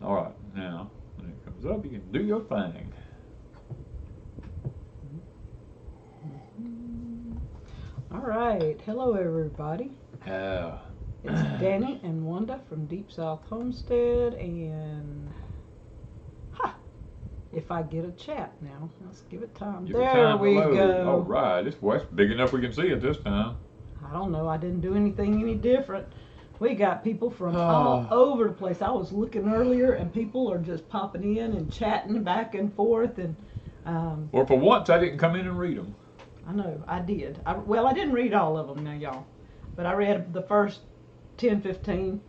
All right, now when it comes up, you can do your thing. All right, hello everybody. Yeah. It's Danny and Wanda from Deep South Homestead, and if I get a chat now, let's give it time. Give it There time to we load. go. All right, it's big enough we can see it this time. I don't know, I didn't do anything any different. We got people from all over the place. I was looking earlier, and people are just popping in and chatting back and forth. And Well, for once, I didn't come in and read them. I know, I did. Well, I didn't read all of them now, y'all. But I read the first 10, 15.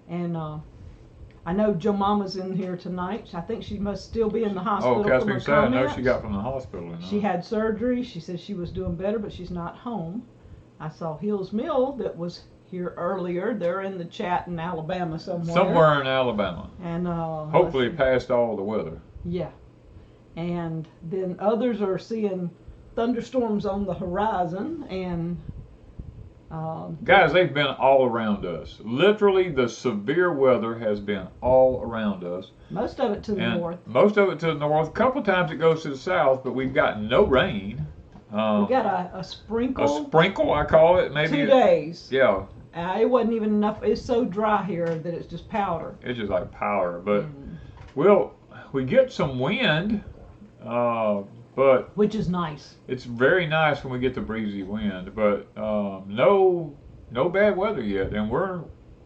And I know Joe Mama's in here tonight. I think she must still be in the hospital. Oh, Catherine said, I know she got from the hospital. You know? She had surgery. She said she was doing better, but she's not home. I saw Hills Mill that was here earlier. They're in the chat in Alabama somewhere. Somewhere in Alabama. And hopefully past all the weather. Yeah. And then others are seeing thunderstorms on the horizon, and guys, they've been all around us. Literally, the severe weather has been all around us. Most of it to the north. Most of it to the north. A couple of times it goes to the south, but we've got no rain. We got a sprinkle. A sprinkle, I call it. Maybe 2 days. Yeah. It wasn't even enough. It's so dry here that it's just powder. It's just like powder. But we get some wind. But which is nice. It's very nice when we get the breezy wind, but no bad weather yet, and we're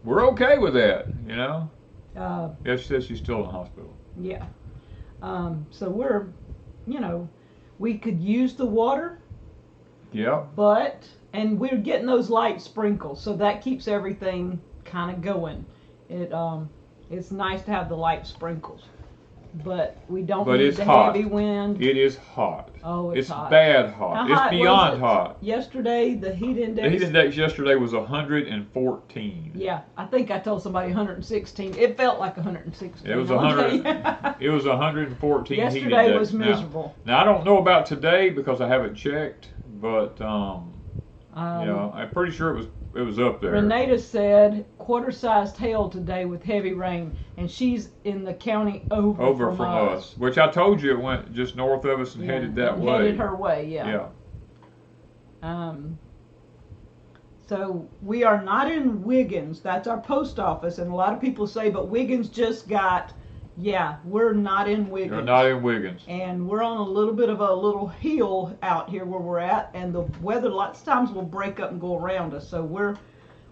okay with that, you know. Yeah, she says she's still in the hospital. Yeah. So we're, we could use the water. Yeah. And we're getting those light sprinkles, so that keeps everything kind of going. It's nice to have the light sprinkles. But we don't need the heavy wind. It is hot. Oh, it's hot. It's bad hot. It's beyond hot. Yesterday, the heat index. The heat index yesterday was 114. Yeah, I think I told somebody 116. It felt like 116. It was 100. It was 114. Yesterday heat index. was miserable. Now I don't know about today because I haven't checked, but I'm pretty sure it was up there. Renata said quarter-sized hail today with heavy rain, and she's in the county over from us. Which I told you it went just north of us and headed that way. Headed her way, yeah. Yeah. So we are not in Wiggins. That's our post office, and a lot of people say, but Wiggins just got. Yeah, we're not in Wiggins. You're not in Wiggins. And we're on a little bit of a little hill out here where we're at, and the weather lots of times will break up and go around us. So we're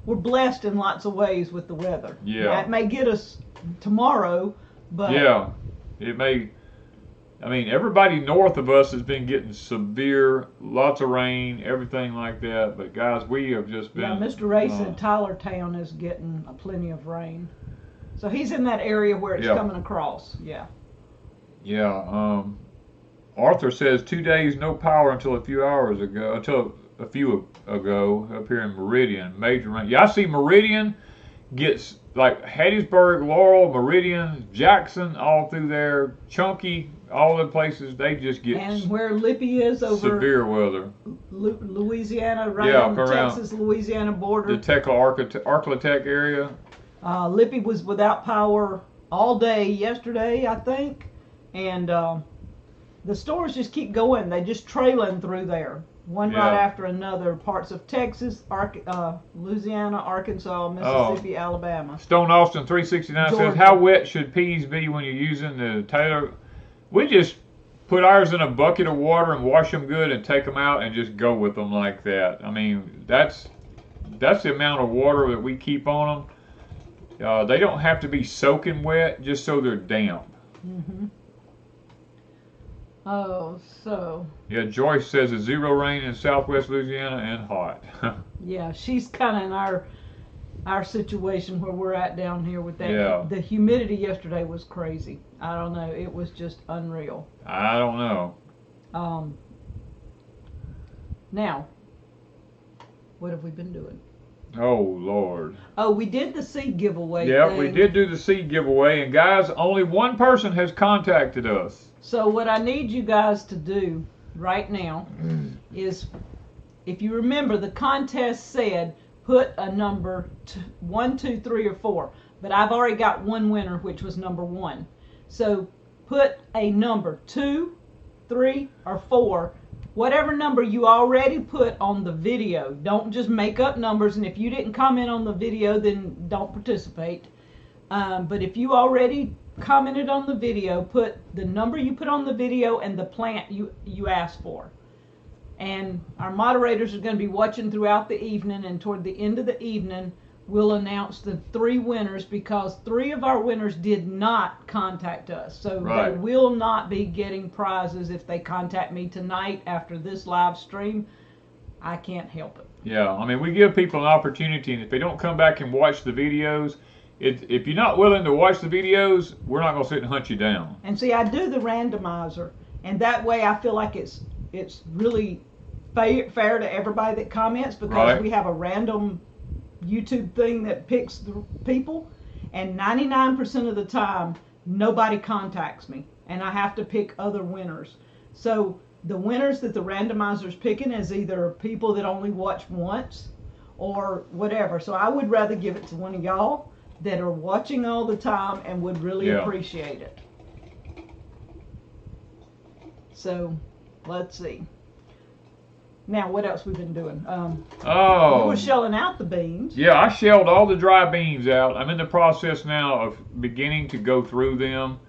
blessed in lots of ways with the weather. Yeah. Now, it may get us tomorrow, but yeah, it may. I mean, everybody north of us has been getting severe, lots of rain, everything like that. But guys, we have just been. Yeah, Mr. Ray said Tylertown is getting plenty of rain. So he's in that area where it's coming across, yeah. Yeah, Arthur says 2 days no power until a few ago up here in Meridian, major rain. Yeah, I see Meridian gets like Hattiesburg, Laurel, Meridian, Jackson, all through there, Chunky, all the places they just get. And where Lippy is over severe weather. Louisiana, right on the Texas-Louisiana border. The Arclatech area. Lippy was without power all day yesterday, I think, and the storms just keep going. They just trailing through there, one right after another. Parts of Texas, Louisiana, Arkansas, Mississippi, Alabama. Stone Austin 369 Georgia. Says, how wet should peas be when you're using the Taylor? We just put ours in a bucket of water and wash them good and take them out and just go with them like that. I mean, that's the amount of water that we keep on them. They don't have to be soaking wet, just so they're damp. Mm-hmm. Oh, so. Yeah, Joyce says it's 0 rain in southwest Louisiana and hot. Yeah, she's kind of in our situation where we're at down here with that. Yeah. The humidity yesterday was crazy. I don't know. It was just unreal. I don't know. Now, what have we been doing? Oh, Lord. Oh, we did the seed giveaway thing. We did do the seed giveaway, and guys, only one person has contacted us. So what I need you guys to do right now is, if you remember, the contest said put a number 1, 2, 3, or 4. But I've already got one winner, which was number 1. So put a number, 2, 3, or 4, whatever number you already put on the video. Don't just make up numbers, and if you didn't comment on the video, then don't participate. But if you already commented on the video, put the number you put on the video and the plant you asked for. And our moderators are going to be watching throughout the evening, and toward the end of the evening we'll announce the 3 winners, because 3 of our winners did not contact us. So right. They will not be getting prizes if they contact me tonight after this live stream. I can't help it. Yeah, I mean, we give people an opportunity, and if they don't come back and watch the videos, if you're not willing to watch the videos, we're not going to sit and hunt you down. And see, I do the randomizer, and that way I feel like it's really fair to everybody that comments, because right. we have a random YouTube thing that picks the people, and 99% of the time nobody contacts me, and I have to pick other winners. So the winners that the randomizer's picking is either people that only watch once or whatever. So I would rather give it to one of y'all that are watching all the time and would really appreciate it. So let's see. Now, what else we've been doing? You were shelling out the beans. Yeah, I shelled all the dry beans out. I'm in the process now of beginning to go through them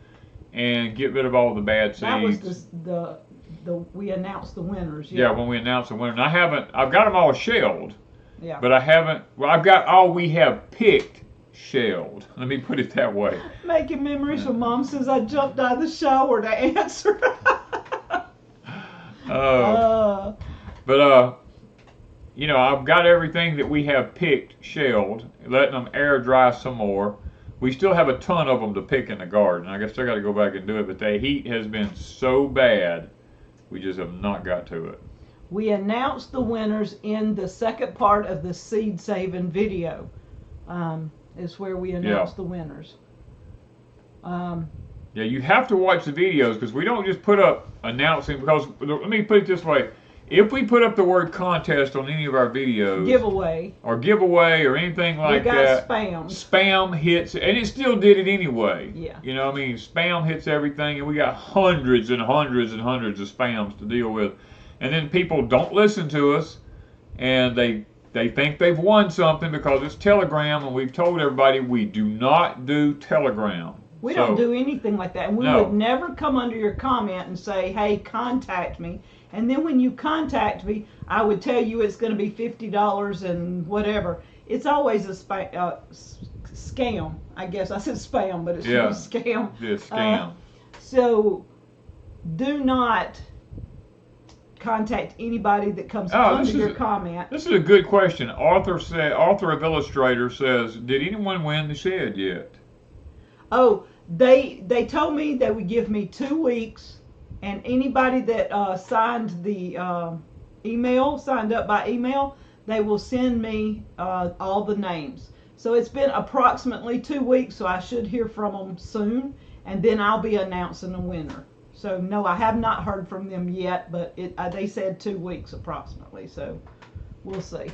and get rid of all the bad seeds. That was the we announced the winners. Yeah, when we announced the winner. And I've got them all shelled. Yeah. But I haven't, well, I've got all we have picked shelled. Let me put it that way. Making memories when Mom says I jumped out of the shower to answer. But you know, I've got everything that we have picked shelled, letting them air dry some more. We still have a ton of them to pick in the garden. I guess I got to go back and do it, but the heat has been so bad, we just have not got to it. We announced the winners in the second part of the seed saving video. Is where we announced the winners. Yeah, you have to watch the videos, because we don't just put up announcing, because let me put it this way. If we put up the word contest on any of our videos, giveaway or anything like that, spam hits, and it still did it anyway. Yeah. You know, I mean, spam hits everything, and we got hundreds and hundreds and hundreds of spams to deal with. And then people don't listen to us, and they think they've won something because it's Telegram, and we've told everybody we do not do Telegram. We don't do anything like that, and we would never come under your comment and say, hey, contact me. And then when you contact me, I would tell you it's going to be $50 and whatever. It's always a scam. I guess I said spam, but it's really scam. It's scam. So do not contact anybody that comes under your comment. This is a good question. Author of Illustrator says, did anyone win the shed yet? Oh, they told me they would give me 2 weeks. And anybody that signed the signed up by email, they will send me all the names. So it's been approximately 2 weeks, so I should hear from them soon, and then I'll be announcing a winner. So no, I have not heard from them yet, but they said 2 weeks approximately, so we'll see.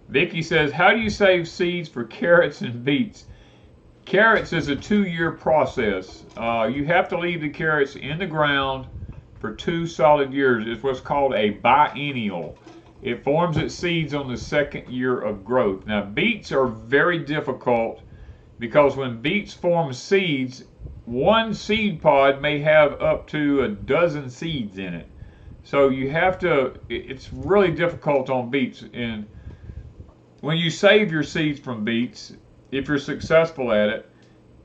Vicky says, how do you save seeds for carrots and beets? Carrots is a 2-year process. You have to leave the carrots in the ground for 2 solid years. It's what's called a biennial. It forms its seeds on the 2nd year of growth. Now, beets are very difficult because when beets form seeds, one seed pod may have up to a dozen seeds in it. So you have to, it's really difficult on beets. And when you save your seeds from beets, if you're successful at it,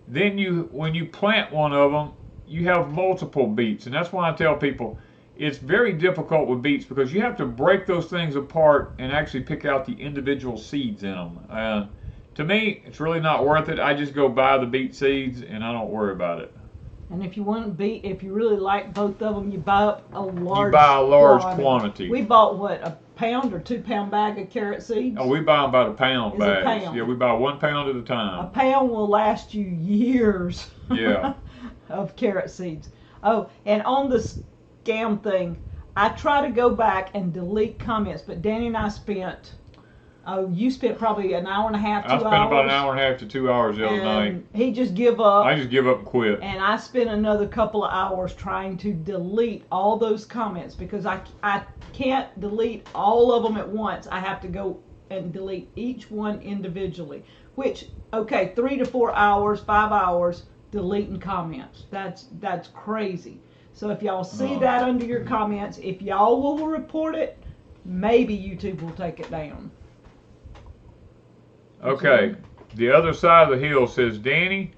then when you plant one of them, you have multiple beets. And that's why I tell people it's very difficult with beets, because you have to break those things apart and actually pick out the individual seeds in them. To me, it's really not worth it. I just go buy the beet seeds and I don't worry about it. And if you want beet, if you really like both of them, you buy up a large quantity. We bought what, a pound or 2 pound bag of carrot seeds? Oh, we buy them about a pound bags. Yeah, we buy 1 pound at a time. A pound will last you years. Yeah. Of carrot seeds. Oh, and on the scam thing, I try to go back and delete comments, but Danny and I spent Oh, you spent probably an hour and a half, 2 hours. I spent about an hour and a half to 2 hours the other night. He just give up. I just give up and quit. And I spent another couple of hours trying to delete all those comments because I can't delete all of them at once. I have to go and delete each one individually. Which, okay, 3 to 4 hours, 5 hours deleting comments. That's crazy. So if y'all see that under your comments, if y'all will report it, maybe YouTube will take it down. Okay, the other side of the hill says, Danny,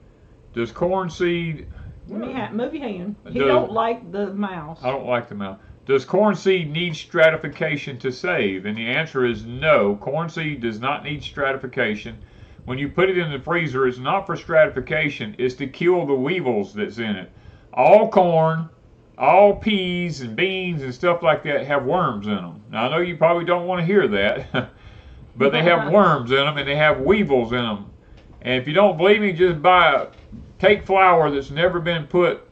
does corn seed... Move your hand. He don't like the mouse. I don't like the mouse. Does corn seed need stratification to save? And the answer is no. Corn seed does not need stratification. When you put it in the freezer, it's not for stratification. It's to kill the weevils that's in it. All corn, all peas and beans and stuff like that have worms in them. Now, I know you probably don't want to hear that. But they have worms in them and they have weevils in them. And if you don't believe me, just take flour that's never been put,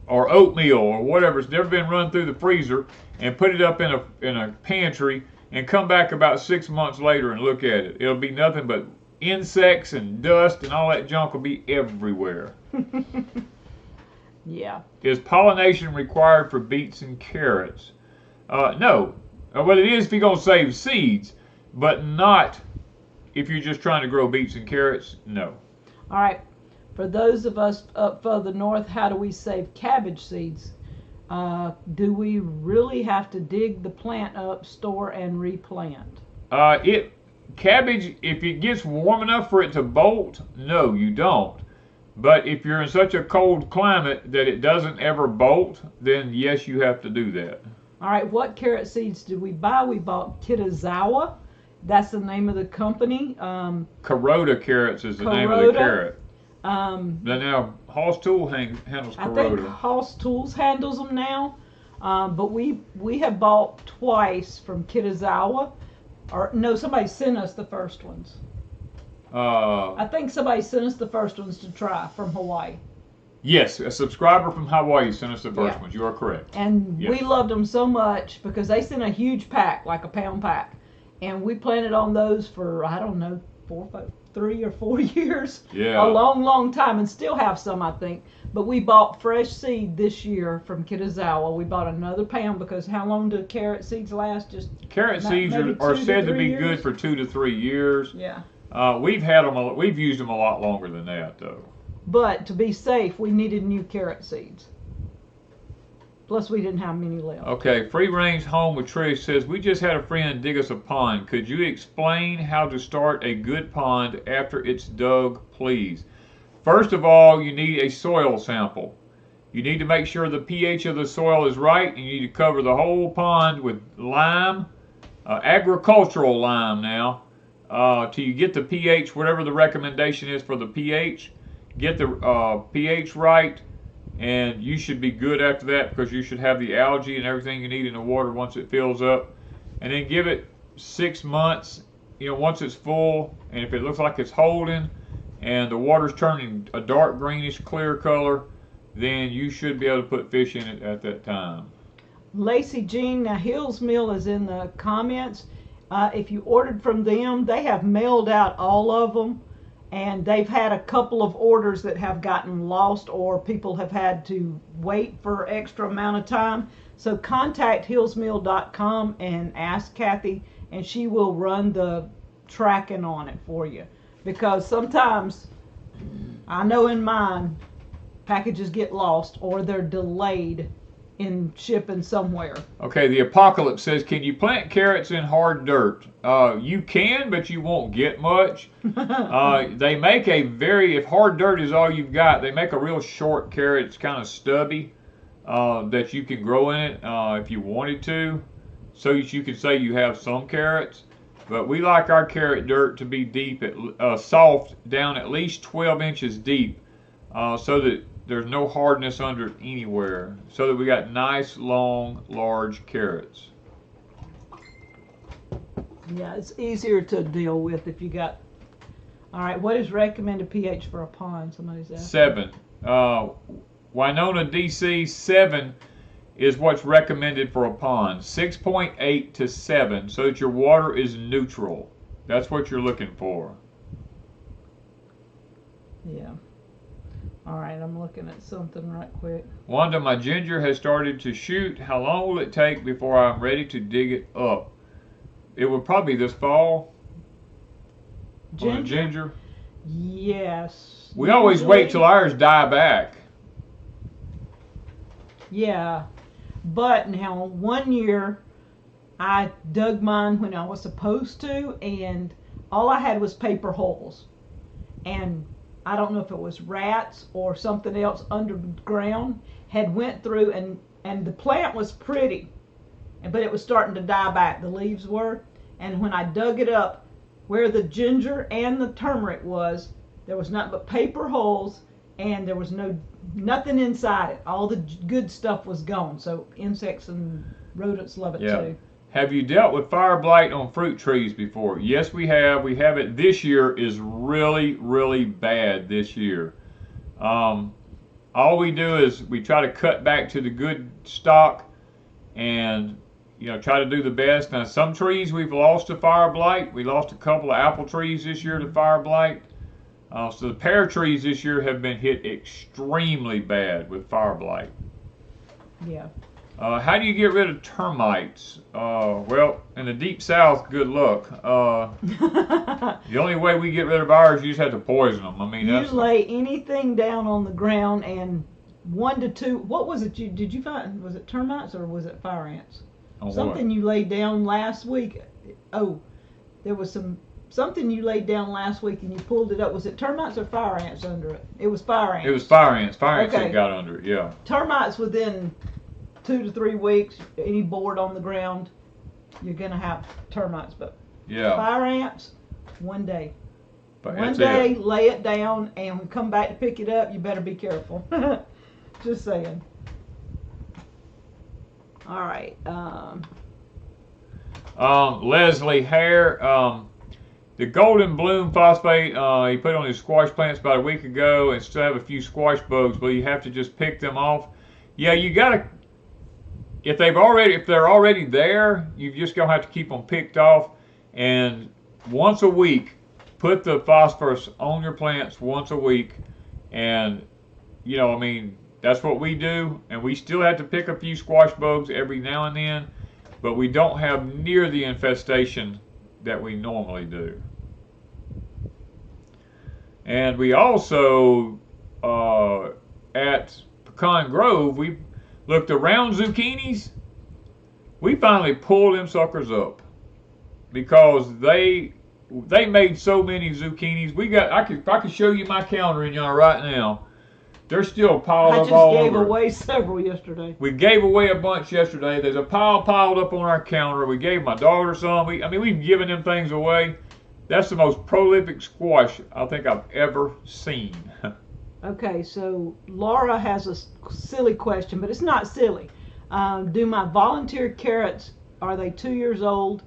or oatmeal or whatever, it's never been run through the freezer, and put it up in a pantry and come back about 6 months later and look at it. It'll be nothing but insects and dust and all that junk will be everywhere. Yeah. Is pollination required for beets and carrots? No. Well, it is if you're going to save seeds. But not if you're just trying to grow beets and carrots, no. All right. For those of us up further north, how do we save cabbage seeds? Do we really have to dig the plant up, store, and replant? Cabbage, if it gets warm enough for it to bolt, no, you don't. But if you're in such a cold climate that it doesn't ever bolt, then yes, you have to do that. All right. What carrot seeds did we buy? We bought Kitazawa. That's the name of the company. Kuroda carrots is the name of the carrot. Now, Hoss Tool handles Kuroda. I think Hoss Tools handles them now. But we have bought twice from Kitazawa. Or no, somebody sent us the first ones. I think somebody sent us the first ones to try from Hawaii. Yes, a subscriber from Hawaii sent us the first ones. You are correct. And we loved them so much because they sent a huge pack, like a pound pack. And we planted on those for, I don't know, 3 or 4 years. Yeah. A long, long time, and still have some, I think. But we bought fresh seed this year from Kitazawa. We bought another pound because how long do carrot seeds last? Carrot seeds are said to be good for 2 to 3 years. Yeah. We've used them a lot longer than that, though. But to be safe, we needed new carrot seeds. Plus, we didn't have many left. Okay, Free Range Home with Trish says, we just had a friend dig us a pond. Could you explain how to start a good pond after it's dug, please? First of all, you need a soil sample. You need to make sure the pH of the soil is right, and you need to cover the whole pond with lime, agricultural lime now, till you get the pH, whatever the recommendation is for the pH. Get the pH right. And you should be good after that because you should have the algae and everything you need in the water once it fills up. And then give it 6 months, once it's full. And if it looks like it's holding and the water's turning a dark greenish clear color, then you should be able to put fish in it at that time. Lacey Jean, now Hill's Mill is in the comments. If you ordered from them, they have mailed out all of them. And they've had a couple of orders that have gotten lost or people have had to wait for extra amount of time. So contact hillsmill.com and ask Kathy, and she will run the tracking on it for you. Because sometimes, I know in mine, packages get lost or they're delayed in shipping somewhere. Okay, the Apocalypse says, can you plant carrots in hard dirt? You can, but you won't get much. They make if hard dirt is all you've got, they make a real short carrot. It's kind of stubby that you can grow in it if you wanted to. So you can say you have some carrots. But we like our carrot dirt to be deep, soft, down at least 12 inches deep, so that there's no hardness under it anywhere, so that we got nice, long, large carrots. Yeah, it's easier to deal with if you got... All right, what is recommended pH for a pond? Somebody's asking. 7. Winona, DC, 7 is what's recommended for a pond. 6.8 to 7, so that your water is neutral. That's what you're looking for. Yeah. All right, I'm looking at something right quick. Wanda, my ginger has started to shoot. How long will it take before I'm ready to dig it up? It will probably be this fall. Ginger? Ginger? Yes. We always wait till ours die back. Yeah. But now, one year, I dug mine when I was supposed to, and all I had was paper holes. And I don't know if it was rats or something else underground had went through, and the plant was pretty, but it was starting to die back, the leaves were. And when I dug it up, where the ginger and the turmeric was, there was nothing but paper holes, and there was nothing inside it. All the good stuff was gone. So insects and rodents love it too. Have you dealt with fire blight on fruit trees before? Yes, we have. We have it. This year is really, really bad this year. All we do is we try to cut back to the good stock and try to do the best. Now, some trees we've lost to fire blight. We lost a couple of apple trees this year to fire blight. So the pear trees this year have been hit extremely bad with fire blight. Yeah. How do you get rid of termites? Well, in the deep south, good luck. The only way we get rid of ours, you just have to poison them. I mean, you lay anything down on the ground, and 1 to 2. What was it? Did you find? Was it termites or was it fire ants? Something you laid down last week. Oh, there was something you laid down last week and you pulled it up. Was it termites or fire ants under it? It was fire ants. It was fire ants. Fire ants that got under it. Yeah. Termites within 2 to 3 weeks. Any board on the ground, you're gonna have termites. But fire ants, 1 day. But one day, lay it down, and when you come back to pick it up, you better be careful. Just saying. All right. Leslie Hare, the golden bloom phosphate, he put on his squash plants about a week ago, and still have a few squash bugs, but you have to just pick them off. Yeah, you gotta. If they're already there, you just gonna have to keep them picked off, and once a week, put the phosphorus on your plants once a week, and I mean. That's what we do, and we still have to pick a few squash bugs every now and then, but we don't have near the infestation that we normally do. And we also, at Pecan Grove, we looked around zucchinis. We finally pulled them suckers up because they made so many zucchinis. I could show you my counter in y'all right now. They're still piled up all over. I just gave away several yesterday. We gave away a bunch yesterday. There's a pile piled up on our counter. We gave my daughter some. We've given them things away. That's the most prolific squash I think I've ever seen. Okay, so Laura has a silly question, but it's not silly. Do my volunteer carrots, are they 2 years old?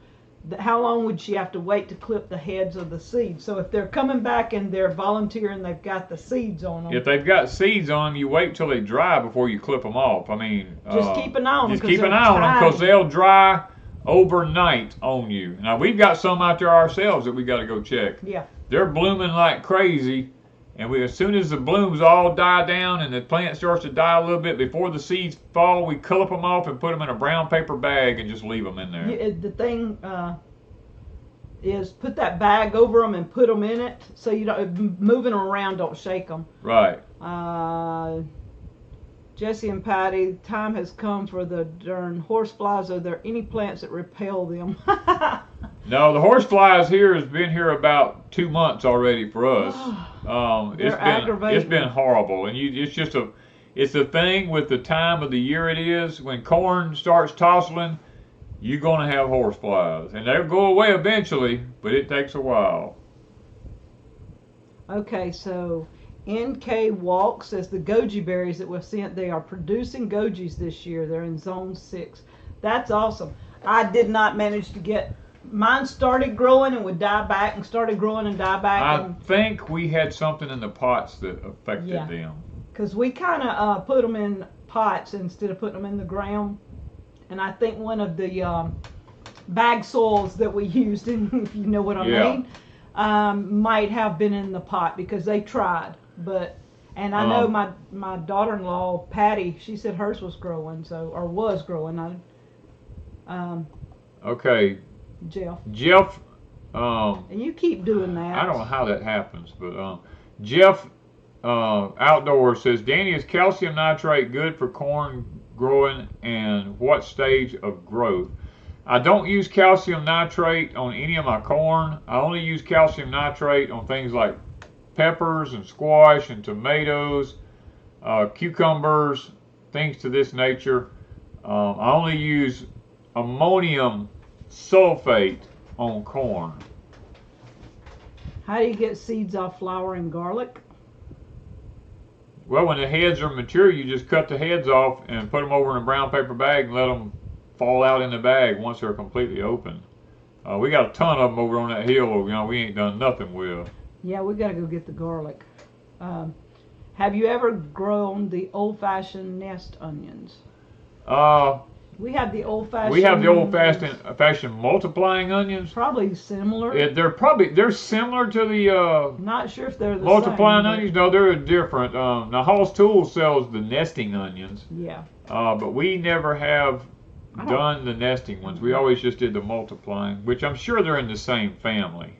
How long would she have to wait to clip the heads of the seeds? So if they're coming back and they're volunteer and they've got the seeds on them. If they've got seeds on them, you wait till they dry before you clip them off. I mean, just keep an eye on them. Just keep an eye on them because they'll dry overnight on you. Now we've got some out there ourselves that we got to go check. Yeah. They're blooming like crazy, and as soon as the blooms all die down and the plant starts to die a little bit before the seeds fall, we clip them off and put them in a brown paper bag and just leave them in there. The thing is put that bag over them and put them in it so you don't moving them around, don't shake them. Right. Jesse and Patty, time has come for the darn horseflies. Are there any plants that repel them? No, the horseflies here has been here about 2 months already for us. It's been horrible, and it's a thing with the time of the year it is. When corn starts tossling, you're gonna have horseflies, and they'll go away eventually, but it takes a while. Okay, so NK Walk says the goji berries that were sent, they are producing gojis this year. They're in zone 6. That's awesome. I did not manage to get mine. Started growing and would die back, and started growing and die back. I think we had something in the pots that affected them. Because we kind of put them in pots instead of putting them in the ground. And I think one of the bag soils that we used, if you know what I mean, might have been in the pot because they tried. And I know my daughter-in-law Patty, she said hers was growing, was growing. Okay. Jeff. And you keep doing that. I don't know how that happens, but Jeff Outdoors says, Danny, is calcium nitrate good for corn growing and what stage of growth? I don't use calcium nitrate on any of my corn. I only use calcium nitrate on things like peppers and squash and tomatoes, cucumbers, things to this nature. I only use ammonium sulfate on corn. How do you get seeds off flowering garlic? Well, when the heads are mature, you just cut the heads off and put them over in a brown paper bag and let them fall out in the bag once they're completely open. We got a ton of them over on that hill, we ain't done nothing with. Yeah, we got to go get the garlic. Have you ever grown the old-fashioned nest onions? We have the old-fashioned. We have the old-fashioned multiplying onions. Probably similar. They're similar to the. Not sure if they're the multiplying same, onions. No, they're different. Now Hall's Tools sells the nesting onions. Yeah. But we never have done the nesting ones. We always just did the multiplying, which I'm sure they're in the same family.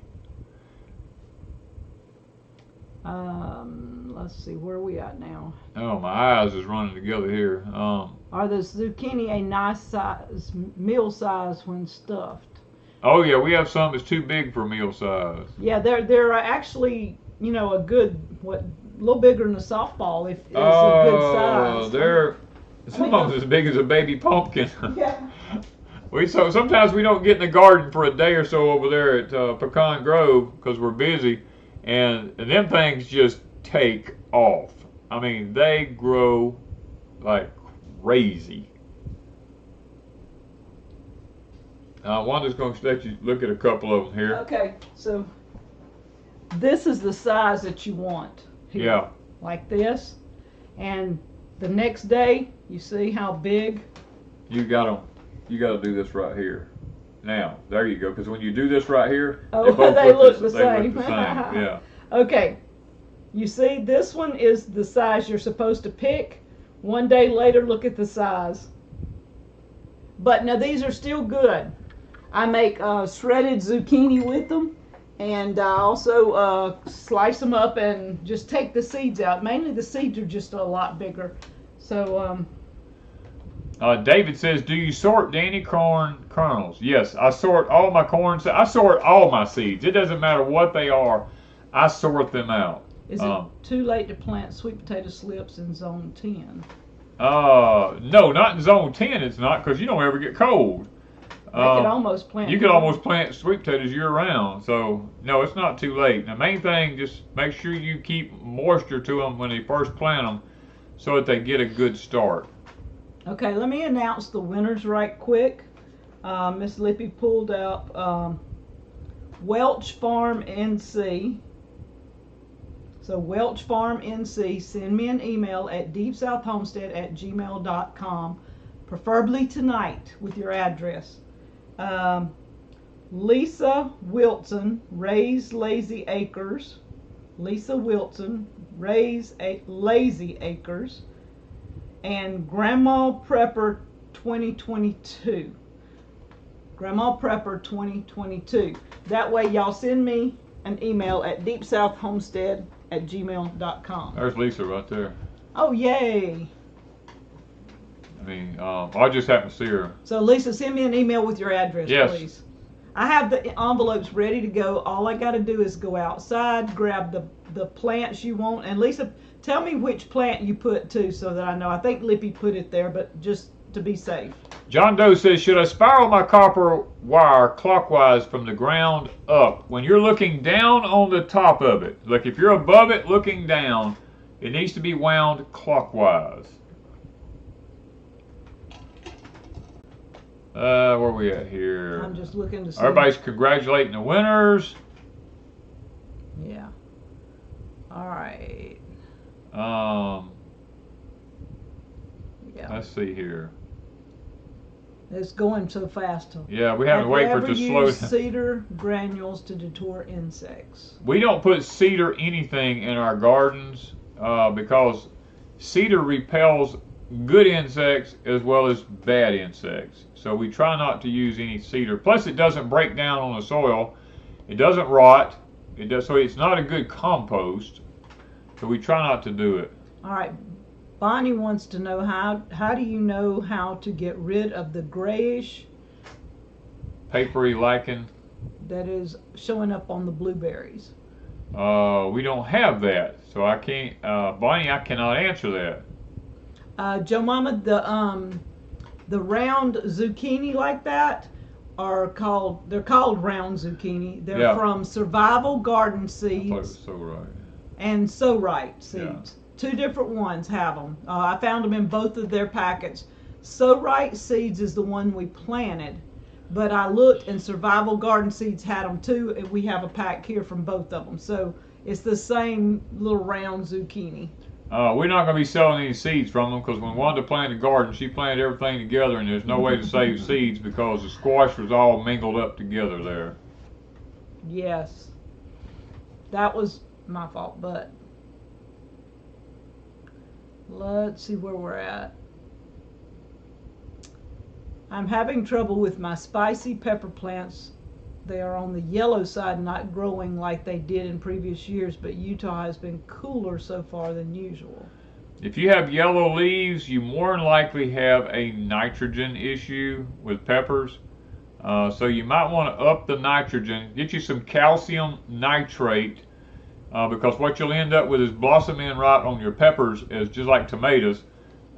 Let's see, where are we at now? Oh, my eyes is running together here. Are the zucchini a nice size, meal size when stuffed? Oh yeah, we have some that's too big for meal size. Yeah, they're actually, a good, a little bigger than a softball if it's a good size. They're some of them as big as a baby pumpkin. Yeah. Sometimes we don't get in the garden for a day or so over there at Pecan Grove because we're busy, and them things just take off. I mean, they grow like crazy. Wanda's going to let you look at a couple of them here. Okay, so this is the size that you want here. Yeah. Like this. And the next day, you see how big? You got to do this right here. Now, there you go. Because when you do this right here, they look the same. Yeah. Okay. You see, this one is the size you're supposed to pick. One day later, look at the size. But now these are still good. I make shredded zucchini with them, and I also slice them up and just take the seeds out. Mainly the seeds are just a lot bigger. So. David says, do you sort Danny corn kernels? Yes, I sort all my corn. I sort all my seeds. It doesn't matter what they are. I sort them out. Is it too late to plant sweet potato slips in zone 10? No, not in zone 10 it's not, because you don't ever get cold. Could almost plant. You could almost plant sweet potatoes year round. So, no, it's not too late. The main thing, just make sure you keep moisture to them when they first plant them so that they get a good start. Okay, let me announce the winners right quick. Miss Lippy pulled out Welch Farm NC. So Welch Farm NC, send me an email at deepsouthhomestead@gmail.com, preferably tonight with your address. Lisa Wilson, Raise Lazy Acres. Lisa Wilson, Raise Lazy Acres. And Grandma Prepper 2022. Grandma Prepper 2022. That way y'all send me an email at deepsouthhomestead@gmail.com. There's Lisa right there. Oh, yay. I mean, I just happened to see her. So, Lisa, send me an email with your address, please. I have the envelopes ready to go. All I got to do is go outside, grab the plants you want. And, Lisa, tell me which plant you put, too, so that I know. I think Lippy put it there, but just to be safe. John Doe says, should I spiral my copper wire clockwise from the ground up? When you're looking down on the top of it, like if you're above it looking down, it needs to be wound clockwise. Where are we at here? I'm just looking to see. Everybody's congratulating the winners. Yeah. All right. Yeah. Let's see here. It's going so fast. Yeah, we have to wait for it to slow use down. cedar granules to deter insects? We don't put cedar anything in our gardens because cedar repels good insects as well as bad insects. So we try not to use any cedar. Plus, it doesn't break down on the soil. It doesn't rot. It does, so it's not a good compost. So we try not to do it. All right. Bonnie wants to know how do you know how to get rid of the grayish Papery lichen. that is showing up on the blueberries? We don't have that, so I can't. Bonnie, I cannot answer that. Joe Mama, the round zucchini like that they're called round zucchini. They're from Survival Garden Seeds. I thought it was so right. And So Right Seeds. Yeah. Two different ones have them. I found them in both of their packets. So Right Seeds is the one we planted, but I looked and Survival Garden Seeds had them too, and we have a pack here from both of them. So it's the same little round zucchini. We're not going to be selling any seeds from them because when Wanda planted the garden, she planted everything together, and there's no way to save seeds because the squash was all mingled up together there. Yes. That was my fault, but let's see where we're at. I'm having trouble with my spicy pepper plants. They are on the yellow side, not growing like they did in previous years, but Utah has been cooler so far than usual. If you have yellow leaves, you more than likely have a nitrogen issue with peppers. So you might want to up the nitrogen. Get you some calcium nitrate because what you'll end up with is blossom end rot on your peppers, is just like tomatoes.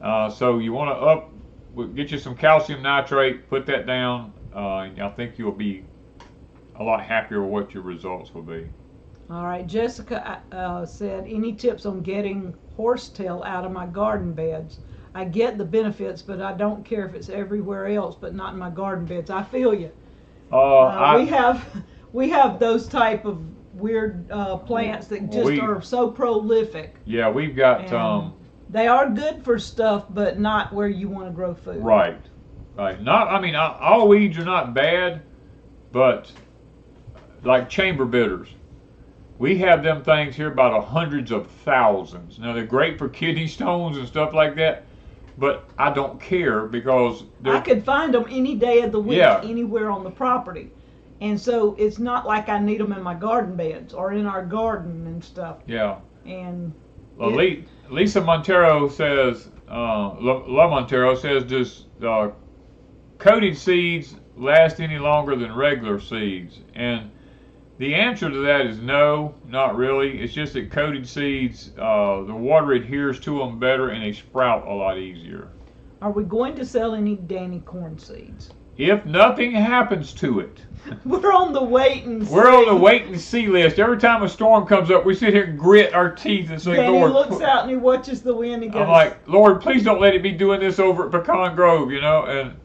So you want to get you some calcium nitrate, put that down, and I think you'll be a lot happier with what your results will be. All right, Jessica said, any tips on getting horsetail out of my garden beds? I get the benefits, but I don't care if it's everywhere else, but not in my garden beds. I feel you. We have those type of weird plants that just are so prolific. Yeah, we've got. They are good for stuff, but not where you want to grow food. Right. Not. I mean, all weeds are not bad, but like chamber bitters. We have them things here by the hundreds of thousands. Now they're great for kidney stones and stuff like that, but I don't care because I could find them any day of the week, anywhere on the property, and so it's not like I need them in my garden beds or in our garden and stuff. Yeah. And Lisa Montero says, La Montero says, does coated seeds last any longer than regular seeds? And the answer to that is no, not really. It's just that coated seeds, the water adheres to them better and they sprout a lot easier. Are we going to sell any Danny corn seeds? If nothing happens to it. We're on the wait and see. We're on the wait and see list. Every time a storm comes up, we sit here and grit our teeth and say, Danny Lord. He looks out and he watches the wind and goes. I'm like, Lord, please don't let it be doing this over at Pecan Grove, you know. And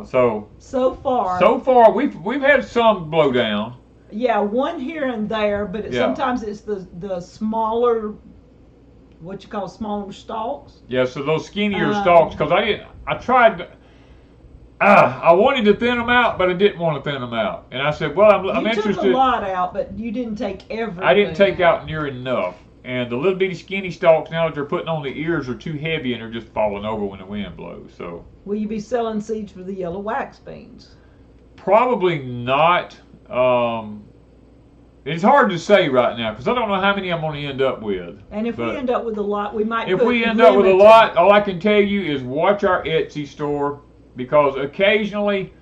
so far we've had some blow down. Yeah, one here and there, but sometimes it's the smaller, what you call smaller stalks. Yeah, so those skinnier stalks, because I tried. I wanted to thin them out, but I didn't want to thin them out. And I said, well, I'm interested. You took a lot out, but you didn't take everything. I didn't take out near enough. And the little bitty skinny stalks now that they're putting on the ears are too heavy and they're just falling over when the wind blows. So. Will you be selling seeds for the yellow wax beans? Probably not. It's hard to say right now because I don't know how many I'm going to end up with. And if we end up with a lot, we might. If we end up with a lot, all I can tell you is watch our Etsy store because occasionally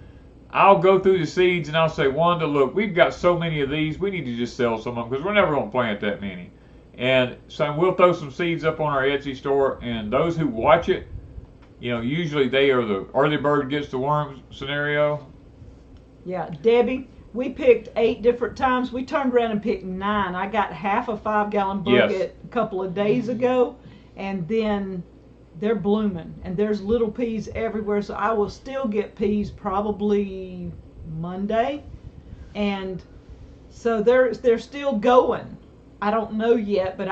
I'll go through the seeds and I'll say, Wanda, look, we've got so many of these, we need to just sell some of them because we're never going to plant that many. And so we'll throw some seeds up on our Etsy store, and those who watch it, you know, usually they are the early bird gets the worm scenario. Yeah, Debbie, we picked 8 different times. We turned around and picked 9. I got half a 5-gallon bucket a couple of days ago, and then they're blooming, and there's little peas everywhere. So I will still get peas probably Monday, and so they're still going. I don't know yet, but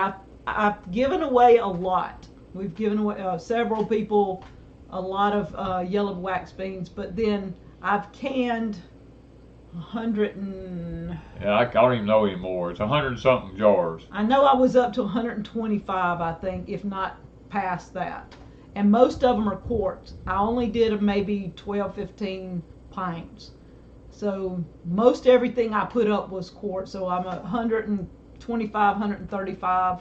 I've given away a lot. We've given away several people a lot of yellow wax beans, but then I've canned 100 and... Yeah, I don't even know anymore. It's 100 and something jars. I know I was up to 125, I think, if not past that. And most of them are quarts. I only did maybe 12, 15 pints. So most everything I put up was quarts. So I'm 125, 135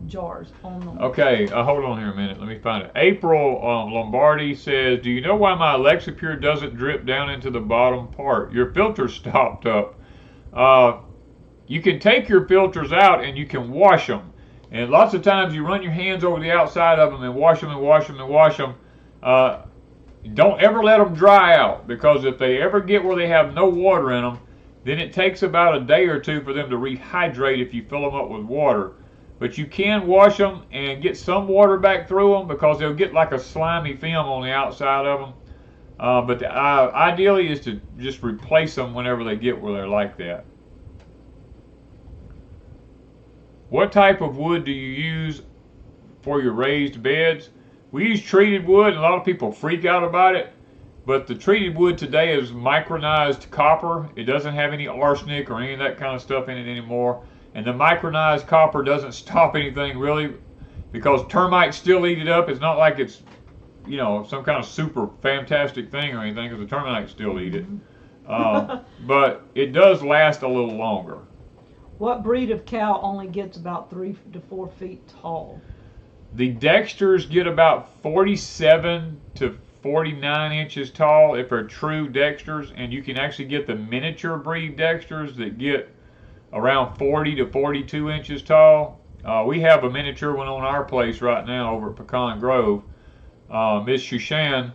jars on them. Okay, hold on here a minute. Let me find it. April Lombardi says, do you know why my Alexa Pure doesn't drip down into the bottom part? Your filter's stopped up. You can take your filters out and you can wash them. And lots of times you run your hands over the outside of them and wash them and wash them and wash them. Don't ever let them dry out, because if they ever get where they have no water in them, then it takes about a day or two for them to rehydrate if you fill them up with water. But you can wash them and get some water back through them, because they'll get like a slimy film on the outside of them. But ideally is to just replace them whenever they get where they're like that. What type of wood do you use for your raised beds? We use treated wood, and a lot of people freak out about it. But the treated wood today is micronized copper. It doesn't have any arsenic or any of that kind of stuff in it anymore. And the micronized copper doesn't stop anything really, because termites still eat it up. It's not like it's, you know, some kind of super fantastic thing or anything, because the termites still eat it. But it does last a little longer. What breed of cow only gets about 3 to 4 feet tall? The Dexters get about 47 to 49 inches tall if they're true Dexters, and you can actually get the miniature breed Dexters that get around 40 to 42 inches tall. We have a miniature one on our place right now over at Pecan Grove. Miss Shushan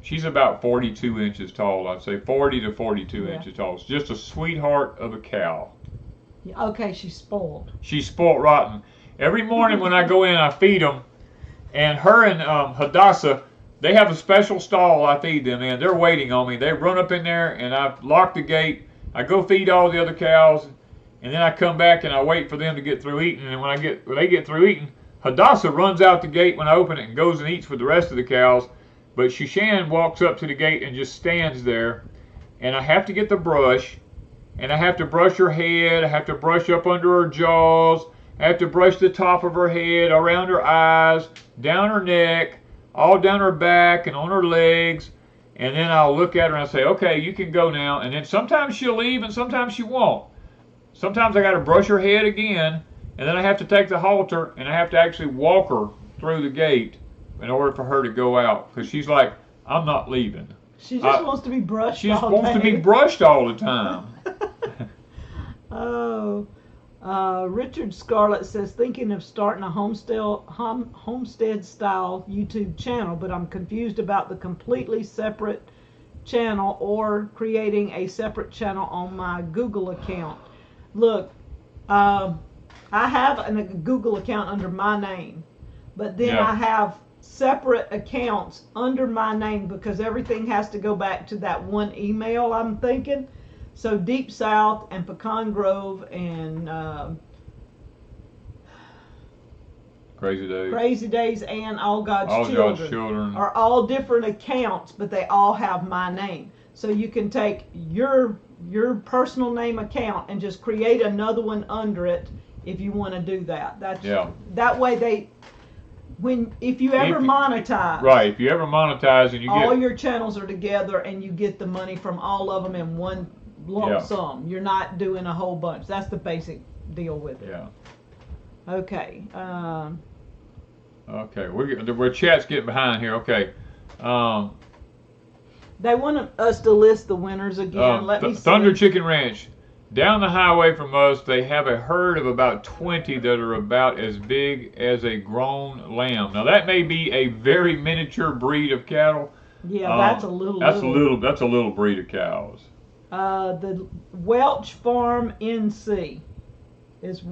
she's about 42 inches tall, I'd say 40 to 42 inches tall. It's just a sweetheart of a cow. Yeah, okay, she's spoiled. She's spoiled rotten. Every morning when I go in, I feed them. And her and Hadassah, they have a special stall I feed them in. They're waiting on me. They run up in there, and I lock the gate. I go feed all the other cows, and then I come back and I wait for them to get through eating. And when they get through eating, Hadassah runs out the gate when I open it and goes and eats with the rest of the cows. But Shushan walks up to the gate and just stands there. And I have to get the brush, and I have to brush her head. I have to brush up under her jaws. I have to brush the top of her head, around her eyes, down her neck, all down her back and on her legs. And then I'll look at her and I say, okay, you can go now. And then sometimes she'll leave and sometimes she won't. Sometimes I got to brush her head again, and then I have to take the halter and I have to actually walk her through the gate in order for her to go out, because she's like, I'm not leaving. She just wants to be brushed She just wants to be brushed all the time. Oh. Richard Scarlett says, thinking of starting a homestead style YouTube channel, but I'm confused about the completely separate channel or creating a separate channel on my Google account. Look, I have a Google account under my name, but then I have separate accounts under my name, because everything has to go back to that one email, I'm thinking. So Deep South and Pecan Grove and Crazy Days and All God's Children are all different accounts, but they all have my name. So you can take your personal name account and just create another one under it if you want to do that. That way if you ever monetize. Right, if you ever monetize and you all your channels are together and you get the money from all of them in one lump sum. You're not doing a whole bunch. That's the basic deal with it. Yeah. Okay. Okay, we're chat's getting behind here. Okay. They want us to list the winners again. Let me see. Thunder Chicken Ranch. Down the highway from us, they have a herd of about 20 that are about as big as a grown lamb. Now that may be a very miniature breed of cattle. Yeah, that's a little. That's a little breed of cows. The Welch Farm NC is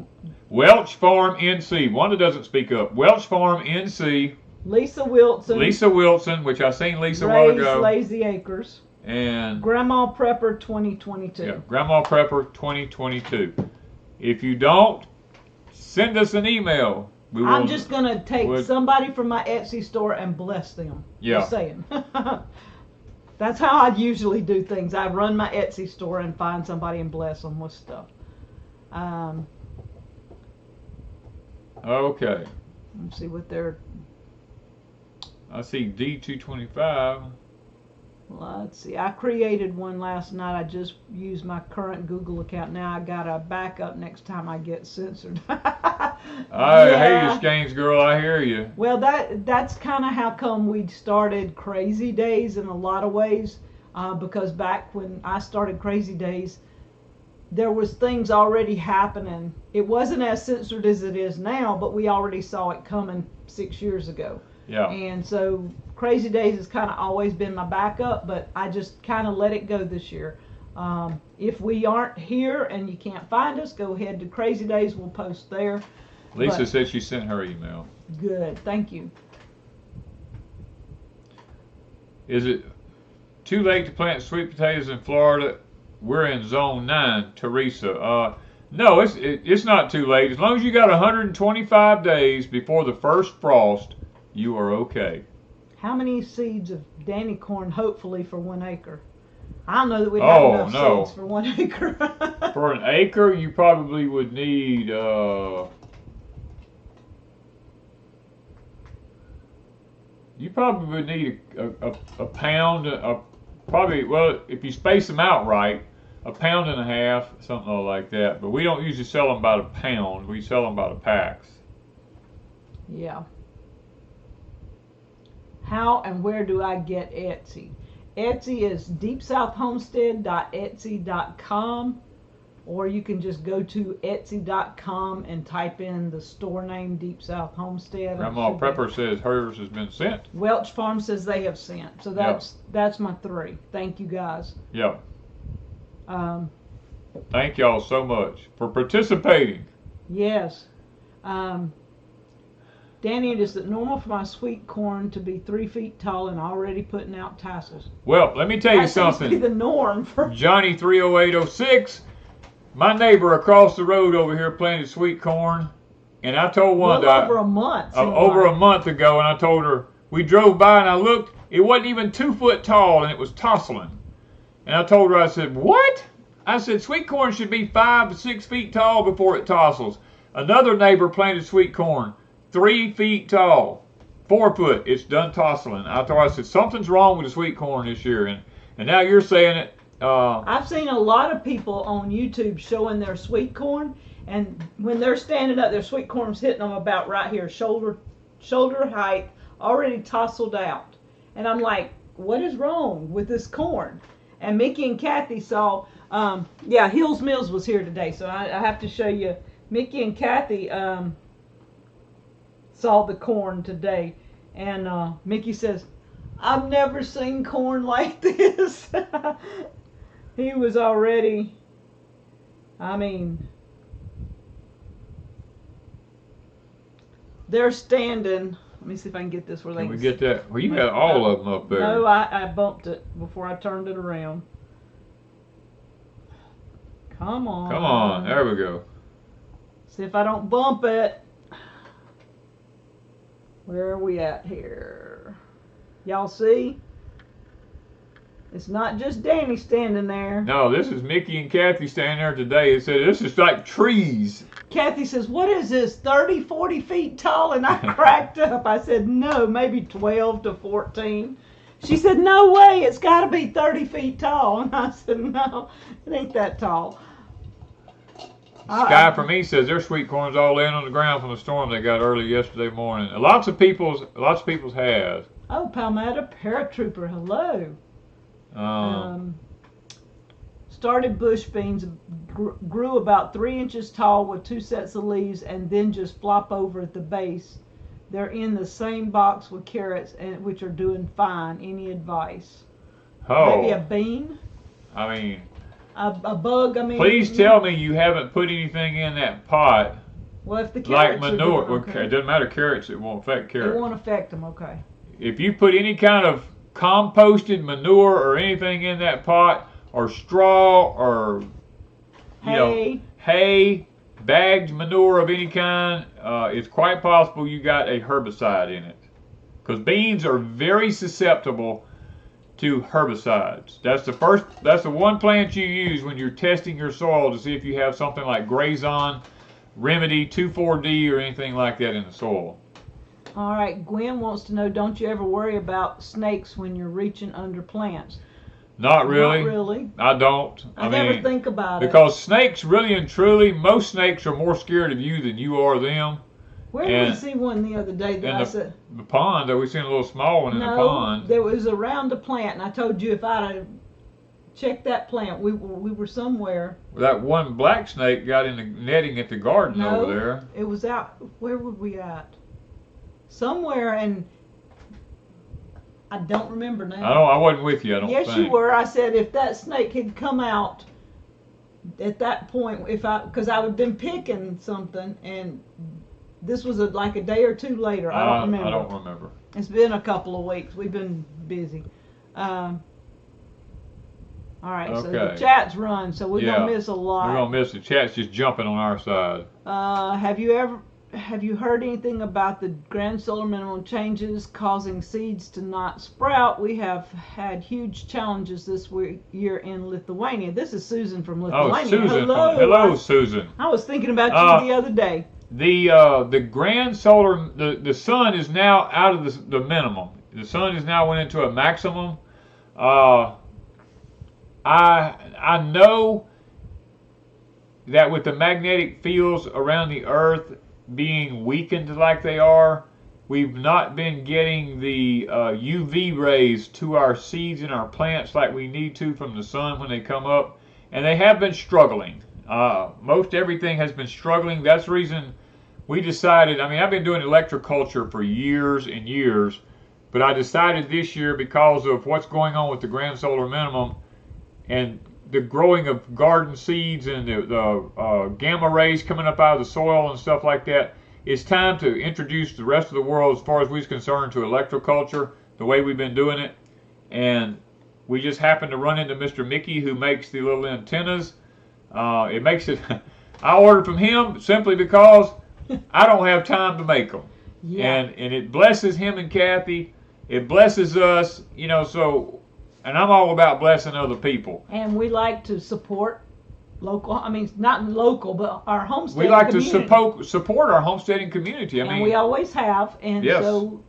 Welch Farm NC. Wanda doesn't speak up. Welch Farm NC. Lisa Wilson, which I seen Lisa a while ago. Lazy Acres. And Grandma Prepper 2022. Yeah, Grandma Prepper 2022. If you don't, send us an email. I'm just gonna take somebody from my Etsy store and bless them. Yeah. Just saying. That's how I usually do things. I run my Etsy store and find somebody and bless them with stuff. Okay. Let's see what they're. I see D225. Let's see. I created one last night. I just used my current Google account. Now I got a backup next time I get censored. I hear you, Skeins girl. I hear you. Well, that's kind of how come we started Crazy Days in a lot of ways. Because back when I started Crazy Days, there was things already happening. It wasn't as censored as it is now, but we already saw it coming 6 years ago. Yeah. And so Crazy Days has kind of always been my backup, but I just kind of let it go this year. If we aren't here and you can't find us, go ahead to Crazy Days. We'll post there. Lisa said she sent her email. Good. Thank you. Is it too late to plant sweet potatoes in Florida? We're in zone 9, Teresa. No, it's not too late. As long as you got 125 days before the first frost, you are okay. How many seeds of Danny corn, hopefully, for 1 acre? I don't know that we'd have enough seeds for 1 acre. For an acre, you probably would need, a pound, probably, well, if you space them out right, 1.5 pounds, something like that. But we don't usually sell them by the pound. We sell them by the packs. Yeah. How and where do I get Etsy? Etsy is deepsouthhomestead.etsy.com, or you can just go to etsy.com and type in the store name Deep South Homestead. Grandma Pepper says hers has been sent. Welch Farm says they have sent. So that's my 3. Thank you guys. Yeah. Thank y'all so much for participating. Yes. Danny, is it normal for my sweet corn to be 3 feet tall and already putting out tassels? Well, let me tell you something. That seems to be the norm for Johnny 30806. My neighbor across the road over here planted sweet corn, and I told Wanda over a month. Over a month ago, and I told her we drove by and I looked. It wasn't even 2 foot tall, and it was tasseling. And I told her, I said, "What?" I said, "Sweet corn should be 5 to 6 feet tall before it tassels." Another neighbor planted sweet corn, 3 feet tall, 4 foot. It's done tasseling. I told her, I said, something's wrong with the sweet corn this year, and now you're saying it. I've seen a lot of people on YouTube showing their sweet corn, and when they're standing up, their sweet corn's hitting them about right here, shoulder height, already tasseled out. And I'm like, what is wrong with this corn? And Mickey and Kathy saw, Hills Mills was here today, so I have to show you. Mickey and Kathy saw the corn today, and Mickey says, "I've never seen corn like this." He was already, they're standing. Let me see if I can get this where they can we get that? Well, you got all of them up there. No, I bumped it before I turned it around. Come on. Come on, there we go. See if I don't bump it. Where are we at here? Y'all see? It's not just Danny standing there. No, this is Mickey and Kathy standing there today. It said, this is like trees. Kathy says, what is this, 30, 40 feet tall? And I cracked up. I said, no, maybe 12 to 14. She said, no way, it's got to be 30 feet tall. And I said, no, it ain't that tall. Sky for me says their sweet corn's all laying on the ground from the storm they got early yesterday morning. Lots of people's has. Oh, Palmetto Paratrooper, hello. Started bush beans, grew about 3 inches tall with 2 sets of leaves, and then just flop over at the base. They're in the same box with carrots, and which are doing fine. Any advice? Oh. Maybe a bean? A bug, Please tell me you haven't put anything in that pot. Well, if the carrots like manure, are okay. It doesn't matter carrots, it won't affect carrots. It won't affect them, okay. If you put any kind of composted manure or anything in that pot, or straw, or hay, bagged manure of any kind, it's quite possible you got a herbicide in it. Because beans are very susceptible to herbicides. That's the one plant you use when you're testing your soil to see if you have something like Grazon, Remedy, 2,4-D, or anything like that in the soil. All right, Gwen wants to know, don't you ever worry about snakes when you're reaching under plants? Not really. Not really. I don't. I never think about it. Because snakes, really and truly, most snakes are more scared of you than you are them. Where did we see one the other day that I said? The pond, we seen a little small one in the pond. There was around a plant, and I told you if I'd have checked that plant, we were somewhere. That one black snake got in the netting at the garden over there. It was out, where were we at? Somewhere, and I don't remember now. I wasn't with you, I don't think. Yes, you were. I said if that snake had come out at that point, because I would have been picking something, and this was like a day or two later. I don't remember. I don't remember. It's been a couple of weeks. We've been busy. All right, okay. So the chat's run, so we're going to miss a lot. We're going to miss the chat's just jumping on our side. Have you heard anything about the grand solar minimum changes causing seeds to not sprout? We have had huge challenges this year in Lithuania. This is Susan from Lithuania. Oh, Susan. Hello, Susan. I was thinking about you the other day. The grand solar, the sun is now out of the minimum. The sun is now went into a maximum. I know that with the magnetic fields around the Earth being weakened like they are, we've not been getting the UV rays to our seeds and our plants like we need to from the sun when they come up, and they have been struggling. Most everything has been struggling. That's the reason we decided, I've been doing electroculture for years and years, but I decided this year, because of what's going on with the grand solar minimum and the growing of garden seeds and the gamma rays coming up out of the soil and stuff like that, it's time to introduce the rest of the world, as far as we're concerned, to electroculture the way we've been doing it. And we just happened to run into Mr. Mickey, who makes the little antennas. It makes it I ordered from him simply because I don't have time to make them. Yeah. And it blesses him and Kathy. It blesses us, so. And I'm all about blessing other people. And we like to support local, not local, but our homesteading community. We like to support our homesteading community. And we always have. And yes. So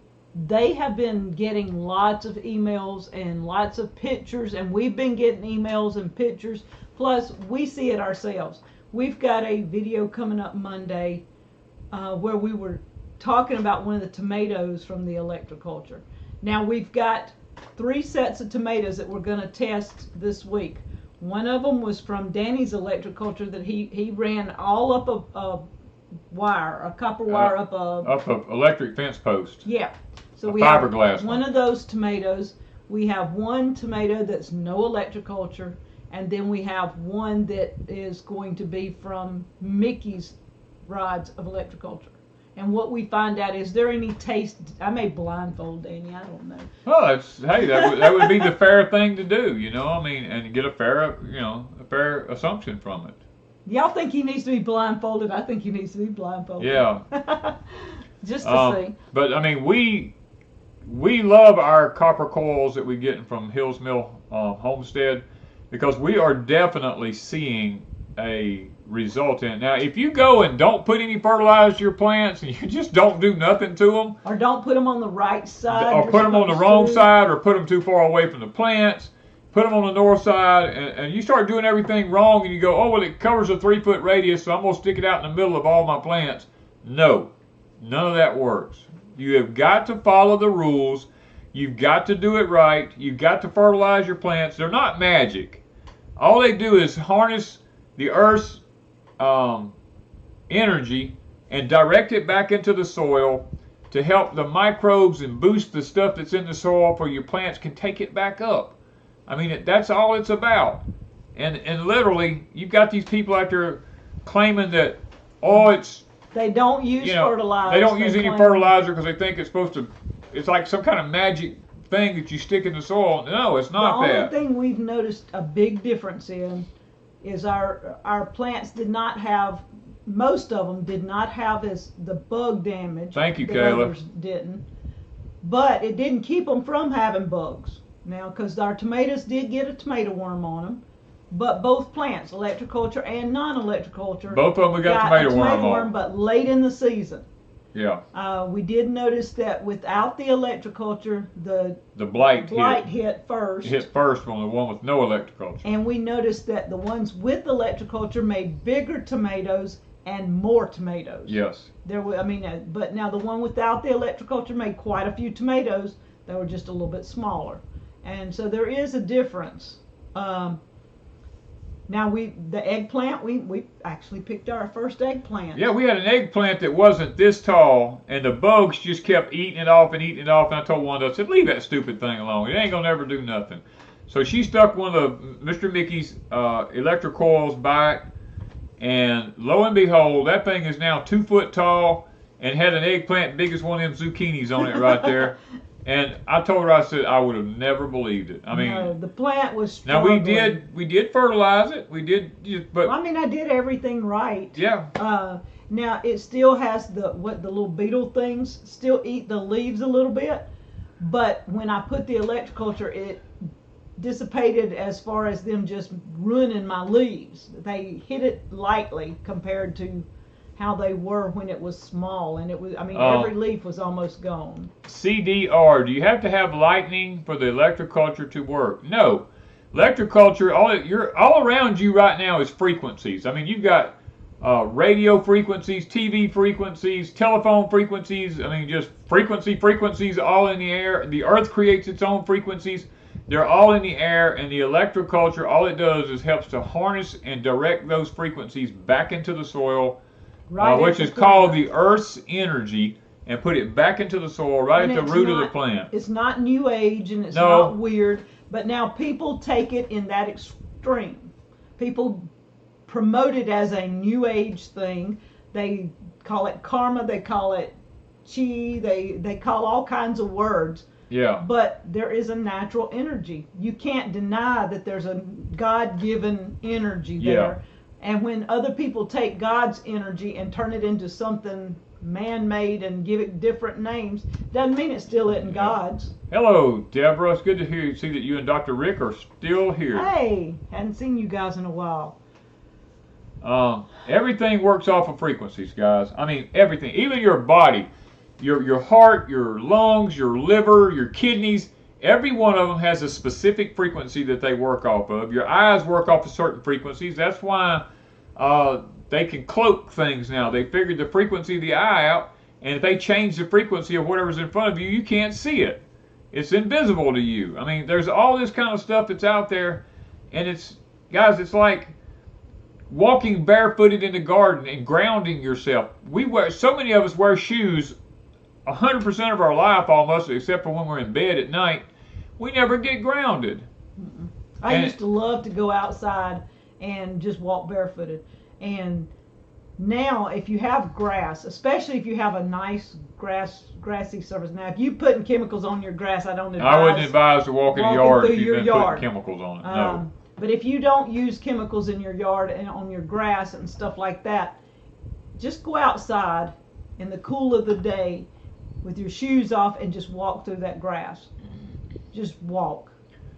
they have been getting lots of emails and lots of pictures, and we've been getting emails and pictures. Plus, we see it ourselves. We've got a video coming up Monday where we were talking about one of the tomatoes from the electroculture. Now, we've got 3 sets of tomatoes that we're going to test this week. One of them was from Danny's electroculture that he ran all up a wire, a copper wire up a electric fence post. Yeah. So we fiberglass have one of those tomatoes. We have one tomato that's no electroculture, and then we have one that is going to be from Mickey's rods of electroculture. And what we find out, is there any taste? I may blindfold Danny. I don't know. Well, that would be the fair thing to do, and get a fair assumption from it. Y'all think he needs to be blindfolded? I think he needs to be blindfolded. Yeah. Just to see. But we love our copper coils that we get from Hills Mill Homestead, because we are definitely seeing a result in it. Now, if you go and don't put any fertilizer to your plants, and you just don't do nothing to them, or don't put them on the right side, or put them on the wrong side, or put them too far away from the plants, put them on the north side, and you start doing everything wrong, and you go, oh, well, it covers a 3-foot radius, so I'm going to stick it out in the middle of all my plants. No, none of that works. You have got to follow the rules. You've got to do it right. You've got to fertilize your plants. They're not magic. All they do is harness the Earth's energy and direct it back into the soil to help the microbes and boost the stuff that's in the soil, for your plants can take it back up. That's all it's about. And literally, you've got these people out there claiming that, they don't use fertilizer. They don't use any fertilizer because they think it's like some kind of magic thing that you stick in the soil. No, it's not that. The only thing we've noticed a big difference in is our plants did not have most of them did not have the bug damage. Thank you, that Kayla. Others didn't. But it didn't keep them from having bugs. Now, because our tomatoes did get a tomato worm on them, but both plants, electroculture and non-electroculture, Both of them got tomato worm on. But late in the season. Yeah. We did notice that without the electroculture, the blight hit first. Hit first on the one with no electroculture. And we noticed that the ones with electroculture made bigger tomatoes and more tomatoes. Yes. But now the one without the electroculture made quite a few tomatoes. They were just a little bit smaller, and so there is a difference. Now the eggplant, we actually picked our first eggplant. Yeah, we had an eggplant that wasn't this tall, and the bugs just kept eating it off and eating it off. And I told Wanda, I said, leave that stupid thing alone. It ain't gonna never do nothing. So she stuck one of Mr. Mickey's electric coils by it, and lo and behold, that thing is now 2 foot tall and had an eggplant big as one of them zucchinis on it right there. And I told her, I said, I would have never believed it. I mean, no, the plant was struggling. Now we did fertilize it. We did, but well, I mean, I did everything right. Yeah. Now it still has the little beetle things still eat the leaves a little bit, but when I put the electroculture, it dissipated as far as them just ruining my leaves. They hit it lightly compared to how they were when it was small, and it was, I mean, every leaf was almost gone. CDR, do you have to have lightning for the electroculture to work? No. Electroculture, all around you right now is frequencies. I mean, you've got radio frequencies, TV frequencies, telephone frequencies. I mean, just frequencies all in the air. The earth creates its own frequencies. They're all in the air, and the electroculture, all it does is helps to harness and direct those frequencies back into the soil, which is called the Earth's energy, and put it back into the soil right at the root of the plant. It's not New Age, and it's not weird, but now people take it in that extreme. People promote it as a New Age thing. They call it karma, they call it chi, they call all kinds of words. Yeah. But there is a natural energy. You can't deny that there's a God-given energy there. Yeah. And when other people take God's energy and turn it into something man-made and give it different names, doesn't mean it still isn't God's. Hello, Deborah. It's good to see that you and Dr. Rick are still here. Hey, hadn't seen you guys in a while. Everything works off of frequencies, guys. I mean, everything. Even your body, your heart, your lungs, your liver, your kidneys, every one of them has a specific frequency that they work off of. Your eyes work off of certain frequencies. That's why they can cloak things now. They figured the frequency of the eye out, and if they change the frequency of whatever's in front of you, you can't see it. It's invisible to you. I mean, there's all this kind of stuff that's out there, and it's like walking barefooted in the garden and grounding yourself. So many of us wear shoes 100% of our life almost, except for when we're in bed at night. We never get grounded. I used to love to go outside and just walk barefooted. And now, if you have grass, especially if you have a nice grassy surface. Now, if you're putting chemicals on your grass, I wouldn't advise to walk in the yard if you've been putting chemicals on it. No. But if you don't use chemicals in your yard and on your grass and stuff like that, just go outside in the cool of the day with your shoes off and just walk through that grass. Just walk.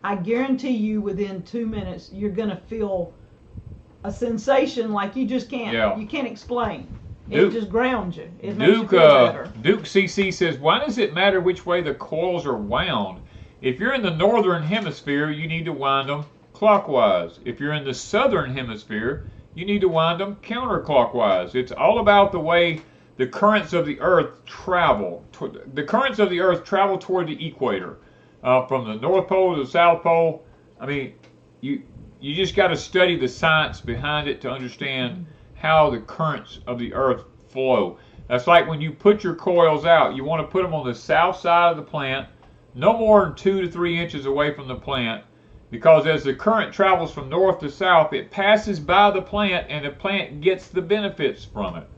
I guarantee you within 2 minutes you're going to feel a sensation like you just can't you can't explain. It just grounds you. It makes you feel better. Duke CC says, why does it matter which way the coils are wound? If you're in the northern hemisphere, you need to wind them clockwise. If you're in the southern hemisphere, you need to wind them counterclockwise. It's all about the way the currents of the earth travel. The currents of the earth travel toward the equator. From the North Pole to the South Pole. I mean, you just got to study the science behind it to understand how the currents of the earth flow. That's like when you put your coils out, you want to put them on the south side of the plant, no more than 2 to 3 inches away from the plant, because as the current travels from north to south, it passes by the plant and the plant gets the benefits from it.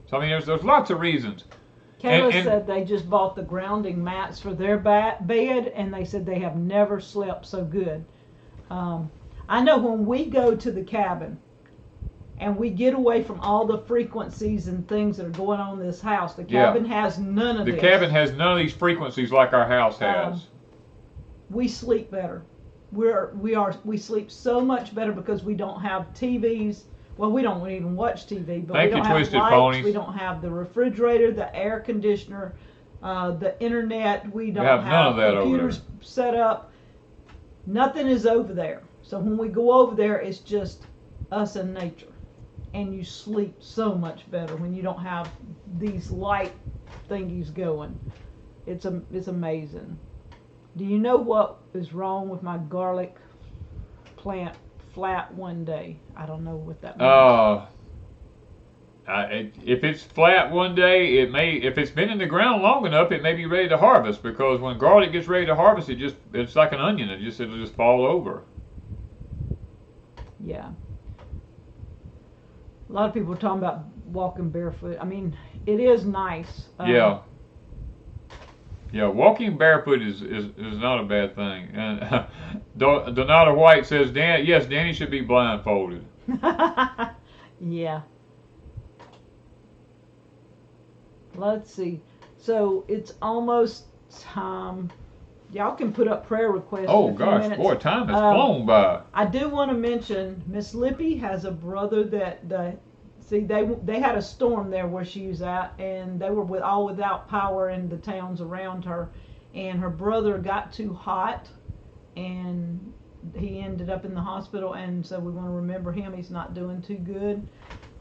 So I mean, there's lots of reasons. Kayla said they just bought the grounding mats for their bed, and they said they have never slept so good. I know when we go to the cabin, and we get away from all the frequencies and things that are going on in this house. The cabin has none of this. The cabin has none of these frequencies like our house has. We sleep better. We sleep so much better because we don't have TVs. Well, we don't even watch TV, but we don't have lights. Ponies. We don't have the refrigerator, the air conditioner, the internet. We don't have none of that computers over there. Set up. Nothing is over there. So when we go over there, it's just us and nature. And you sleep so much better when you don't have these light thingies going. It's amazing. Do you know what is wrong with my garlic plant flat one day? I don't know what that means. If it's flat one day, it may. If it's been in the ground long enough, it may be ready to harvest. Because when garlic gets ready to harvest, it's like an onion. It'll just fall over. Yeah. A lot of people are talking about walking barefoot. I mean, it is nice. Yeah. Yeah, walking barefoot is not a bad thing. And Donata White says, yes, Danny should be blindfolded. Yeah. Let's see. So it's almost time. Y'all can put up prayer requests. Oh gosh, boy, time has flown by. I do want to mention Miss Lippy has a brother that they had a storm there where she was at, and they were without power in the towns around her, and her brother got too hot, and he ended up in the hospital, and so we want to remember him. He's not doing too good,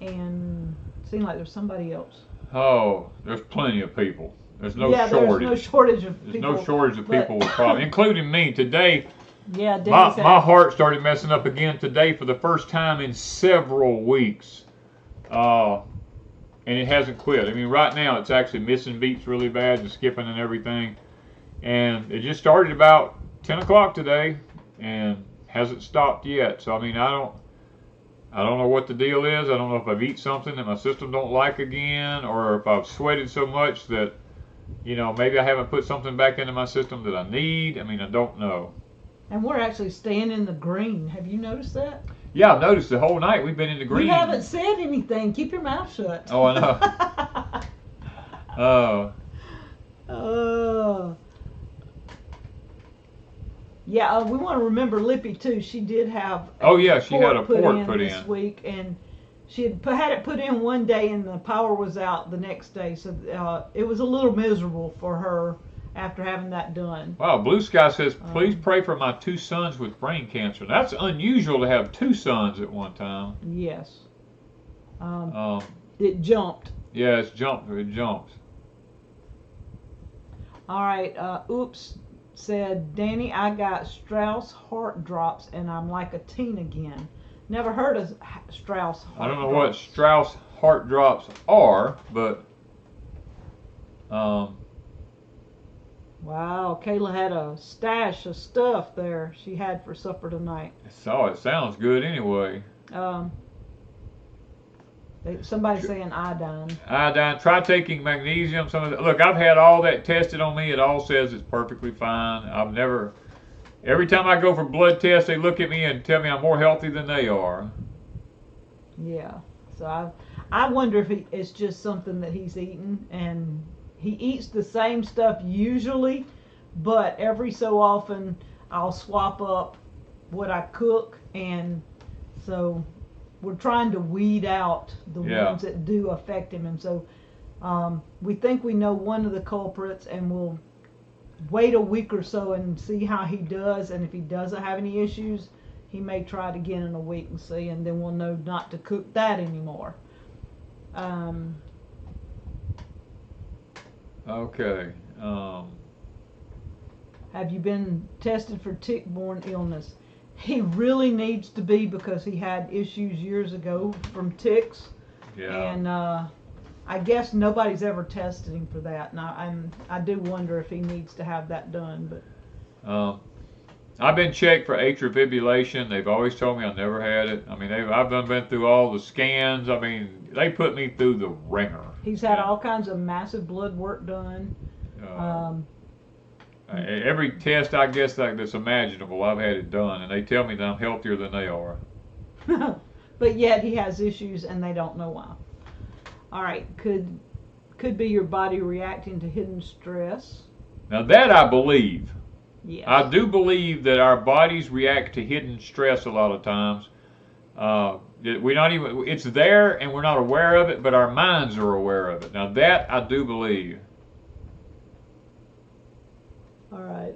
and it seemed like there's somebody else. Oh, there's plenty of people. There's no There's shortage. no shortage of people. There's no shortage of people with problems, including me. Today, yeah, my heart started messing up again today for the first time in several weeks. And it hasn't quit. I mean, right now it's actually missing beats really bad and skipping and everything. And it just started about 10 o'clock today and hasn't stopped yet. So, I mean, I don't know what the deal is. I don't know if I've eaten something that my system don't like again, or if I've sweated so much that, maybe I haven't put something back into my system that I need. I mean, I don't know. And we're actually staying in the green. Have you noticed that? Yeah, I've noticed the whole night we've been in the green. You haven't said anything. Keep your mouth shut. Oh, I know. Yeah, we want to remember Lippy too. She did have. She had a port put in this week, and she had it put in one day, and the power was out the next day. So it was a little miserable for her after having that done. Wow, Blue Sky says, please pray for my 2 sons with brain cancer. That's unusual to have 2 sons at one time. Yes. It jumped. Yeah, it jumped. All right. Oops said, Danny, I got Strauss heart drops, and I'm like a teen again. Never heard of Strauss heart drops. I don't know what Strauss heart drops are, but... Wow, Kayla had a stash of stuff there she had for supper tonight. So it sounds good anyway. Somebody's saying iodine. Iodine. Try taking magnesium. Look, I've had all that tested on me. It all says it's perfectly fine. Every time I go for blood tests, they look at me and tell me I'm more healthy than they are. Yeah. So I wonder if it's just something that he's eating, and he eats the same stuff usually, but every so often I'll swap up what I cook, and so we're trying to weed out the ones that do affect him. And so we think we know one of the culprits, and we'll wait a week or so and see how he does, and if he doesn't have any issues, he may try it again in a week and see, and then we'll know not to cook that anymore. Okay. Have you been tested for tick-borne illness? He really needs to be, because he had issues years ago from ticks. Yeah. And I guess nobody's ever tested him for that. And I do wonder if he needs to have that done. But I've been checked for atrial fibrillation. They've always told me I never had it. I mean, I've been through all the scans. I mean, they put me through the ringer. He's had all kinds of massive blood work done. Every test, I guess, that's imaginable, I've had it done, and they tell me that I'm healthier than they are. But yet he has issues and they don't know why. All right, could be your body reacting to hidden stress. Now that I believe. Yes. I do believe that our bodies react to hidden stress a lot of times. We're not even, it's there and we're not aware of it, but our minds are aware of it. Now that I do believe. All right.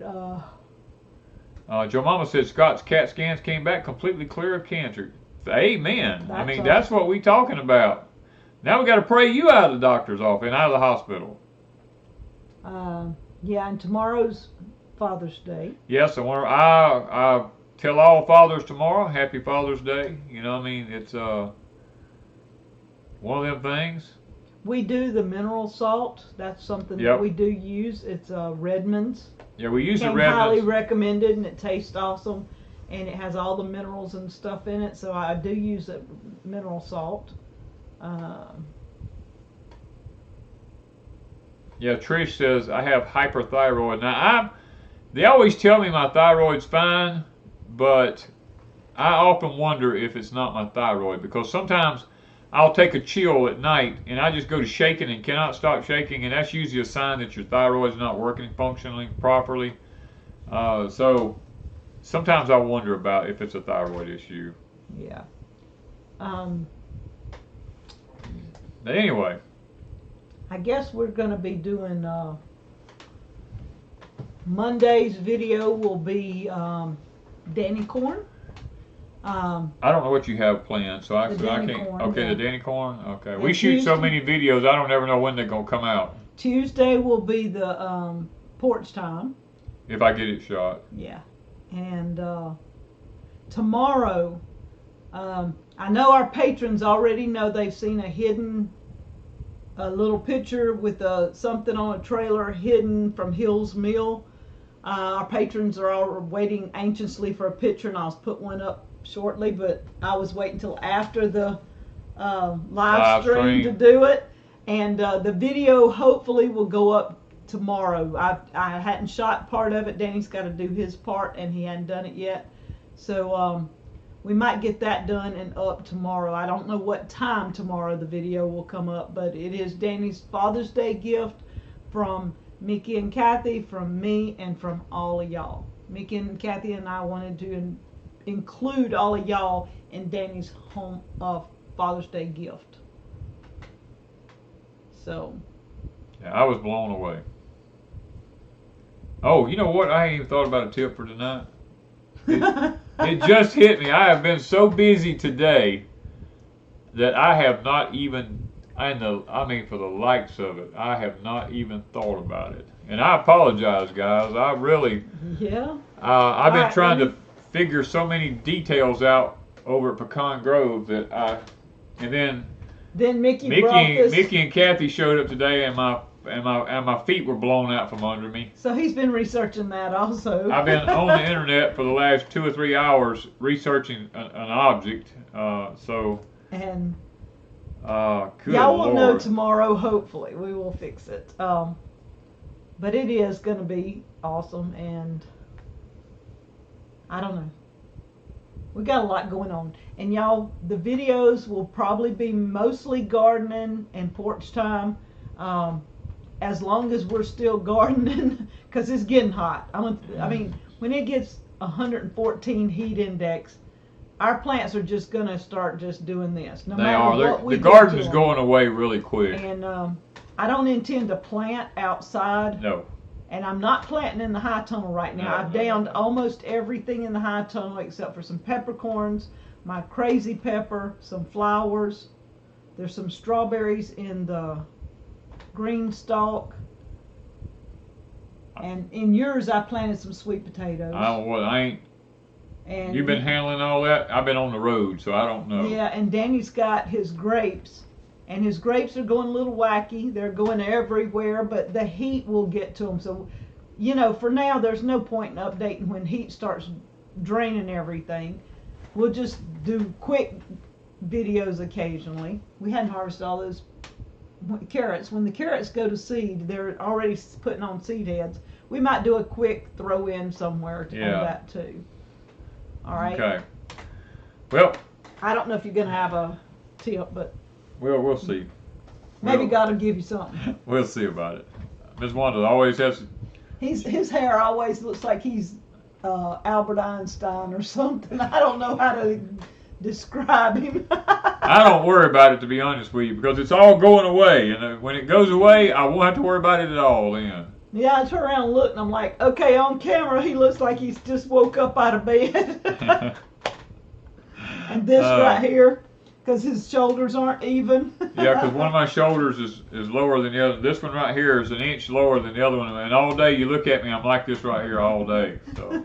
Joe Mama said Scott's CAT scans came back completely clear of cancer. Amen. I mean, awesome. that's what we talking about. Now we got to pray you out of the doctor's office and out of the hospital. Yeah, and tomorrow's Father's Day. Yes, I tell all fathers tomorrow, Happy Father's Day. You know, I mean, it's one of them things. We do the mineral salt. That's something that we do use. It's Redmond's. Yeah, we use the Came Redmond's. highly recommended, and it tastes awesome, and it has all the minerals and stuff in it. So I do use the mineral salt. Yeah, Trish says I have hyperthyroid. Now they always tell me my thyroid's fine, but I often wonder if it's not my thyroid, because sometimes I'll take a chill at night and I just go to shaking and cannot stop shaking, and that's usually a sign that your thyroid's not working functionally properly. So sometimes I wonder about if it's a thyroid issue. Yeah. But anyway, I guess we're going to be doing Monday's video will be Danny corn. I don't know what you have planned, so I can't. Corn, okay, yeah. The Danny corn. Okay, And we shoot so Tuesday, many videos, I don't ever know when they're gonna come out. Tuesday will be the porch time. If I get it shot. Yeah, and tomorrow, I know our patrons already know they've seen a little picture with something on a trailer hidden from Hill's Mill. Our patrons are all waiting anxiously for a picture, and I'll put one up shortly, but I was waiting until after the live stream to do it. And the video hopefully will go up tomorrow. I hadn't shot part of it. Danny's got to do his part, and he hadn't done it yet. So we might get that done and up tomorrow. I don't know what time tomorrow the video will come up, but it is Danny's Father's Day gift from Mickey and Kathy, from me, and from all of y'all. Mickey and Kathy and I wanted to include all of y'all in Danny's Father's Day gift. So. Yeah, I was blown away. Oh, you know what? I ain't even thought about a tip for tonight. It just hit me. I have been so busy today that I have not even, for the likes of it, I have not even thought about it. And I apologize, guys. I really, I've been trying to figure so many details out over at Pecan Grove that and then Mickey and Kathy showed up today, and my feet were blown out from under me. So he's been researching that also. I've been on the internet for the last 2 or 3 hours researching an object. And good y'all will know Lord. tomorrow. Hopefully, we will fix it. But it is going to be awesome, and I don't know. We got a lot going on, and y'all, the videos will probably be mostly gardening and porch time. As long as we're still gardening, because it's getting hot. I mean, when it gets 114 heat index, our plants are just going to start just doing this. No matter what we do. The garden is going away really quick. And I don't intend to plant outside. No. And I'm not planting in the high tunnel right now. I've downed almost everything in the high tunnel except for some peppercorns, my crazy pepper, some flowers. There's some strawberries in the green stalk. And in yours, I planted some sweet potatoes. And you've been handling all that? I've been on the road, so I don't know. Yeah, and Danny's got his grapes. And his grapes are going a little wacky. They're going everywhere, but the heat will get to them. So, for now, there's no point in updating when heat starts draining everything. We'll just do quick videos occasionally. We hadn't harvested all those carrots. When the carrots go to seed, they're already putting on seed heads. We might do a quick throw in somewhere on that too. All right. Okay. Well, I don't know if you're gonna have a tip, but We'll see. maybe God will give you something. We'll see about it. Miss Wanda always has. His hair always looks like he's Albert Einstein or something. I don't know how to describe him. I don't worry about it, to be honest with you, because it's all going away, and when it goes away, I won't have to worry about it at all then. Yeah, I turn around and look, and I'm like, okay, on camera, he looks like he's just woke up out of bed. And this right here, because his shoulders aren't even. Yeah, because one of my shoulders is lower than the other. This one right here is an inch lower than the other one, and all day you look at me, I'm like this right here all day. So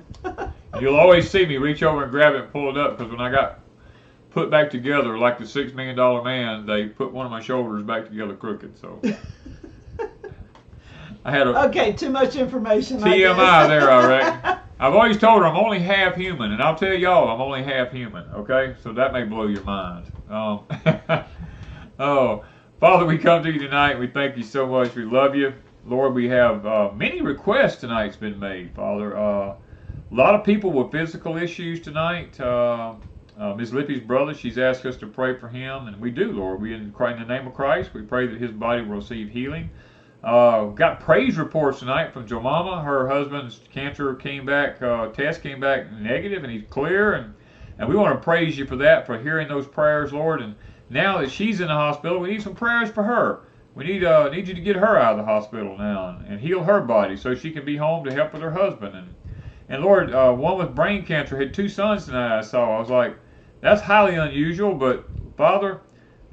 you'll always see me reach over and grab it and pull it up, because when I got put back together like the $6 million man, they put one of my shoulders back together crooked. So I had a okay, too much information. TMI there, all right. I've always told her I'm only half human, and I'll tell y'all I'm only half human. Okay, so that may blow your mind. Oh, Father, we come to you tonight. We thank you so much. We love you, Lord. We have many requests tonight's been made, Father. A lot of people with physical issues tonight. Ms. Lippy's brother, she's asked us to pray for him, and we do, Lord. We in the name of Christ, we pray that his body will receive healing. Got praise reports tonight from Jemima. Her husband's cancer test came back negative, and he's clear, and we want to praise you for that, for hearing those prayers, Lord. And now that she's in the hospital, we need some prayers for her. We need you to get her out of the hospital now and heal her body so she can be home to help with her husband. And Lord, one with brain cancer had 2 sons tonight. I saw. I was like, that's highly unusual, but Father,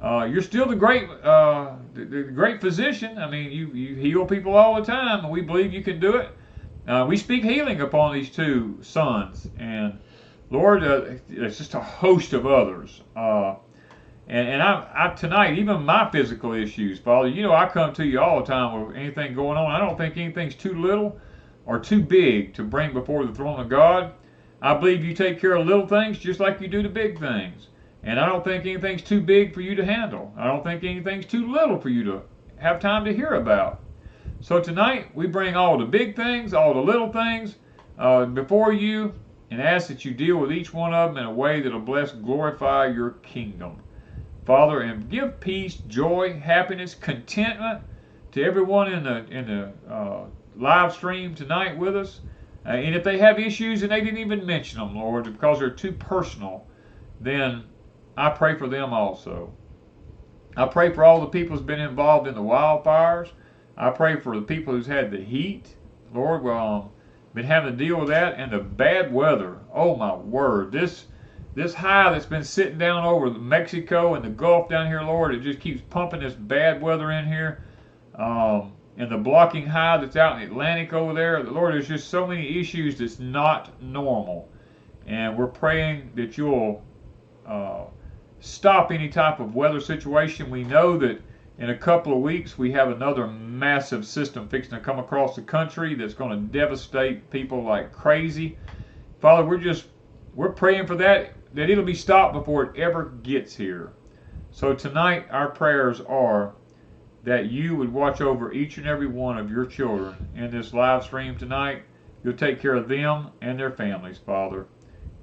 you're still the great physician. I mean, you heal people all the time, and we believe you can do it. We speak healing upon these 2 sons, and Lord, it's just a host of others. And I tonight, even my physical issues, Father, you know I come to you all the time with anything going on. I don't think anything's too little or too big to bring before the throne of God. I believe you take care of little things just like you do the big things. And I don't think anything's too big for you to handle. I don't think anything's too little for you to have time to hear about. So tonight, we bring all the big things, all the little things before you, and ask that you deal with each one of them in a way that will bless, glorify your kingdom. Father, and give peace, joy, happiness, contentment to everyone in the live stream tonight with us. And if they have issues and they didn't even mention them, Lord, because they're too personal, then I pray for them also. I pray for all the people who's been involved in the wildfires. I pray for the people who's had the heat. Lord, been having to deal with that, and the bad weather. Oh my word, this high that's been sitting down over Mexico and the Gulf down here, Lord, it just keeps pumping this bad weather in here. And the blocking high that's out in the Atlantic over there. Lord, there's just so many issues that's not normal. And we're praying that you'll stop any type of weather situation. We know that in a couple of weeks we have another massive system fixing to come across the country that's going to devastate people like crazy. Father, we're praying for that it'll be stopped before it ever gets here. So tonight our prayers are that you would watch over each and every one of your children in this live stream tonight. You'll take care of them and their families, Father.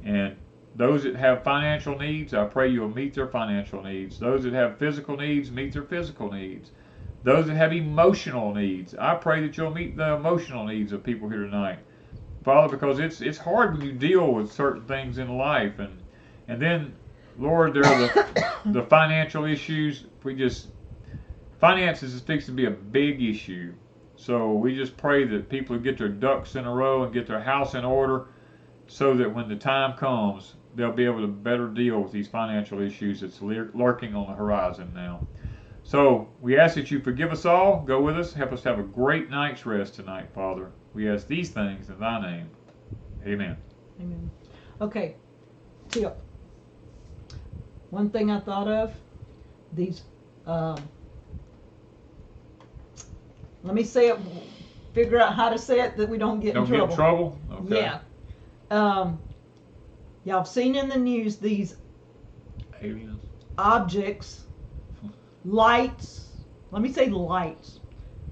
And those that have financial needs, I pray you'll meet their financial needs. Those that have physical needs, meet their physical needs. Those that have emotional needs, I pray that you'll meet the emotional needs of people here tonight. Father, because it's hard when you deal with certain things in life. And then, Lord, there are the financial issues. Finances is fixed to be a big issue. So we just pray that people get their ducks in a row and get their house in order so that when the time comes, they'll be able to better deal with these financial issues that's lurking on the horizon now. So we ask that you forgive us all, go with us, help us have a great night's rest tonight, Father. We ask these things in thy name. Amen. Amen. Okay, tip. One thing I thought of, these, let me say it, figure out how to say it that we don't get in trouble. Don't get in trouble? Okay. Yeah. Y'all have seen in the news these aliens, objects, lights, let me say lights.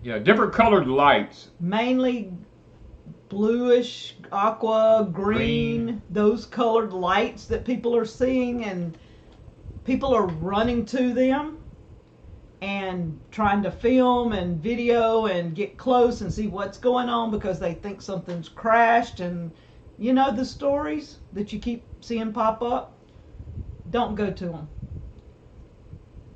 Yeah, different colored lights. Mainly bluish, aqua, green, those colored lights that people are seeing, and people are running to them and trying to film and video and get close and see what's going on because they think something's crashed. And you know the stories that you keep seeing pop up? Don't go to them.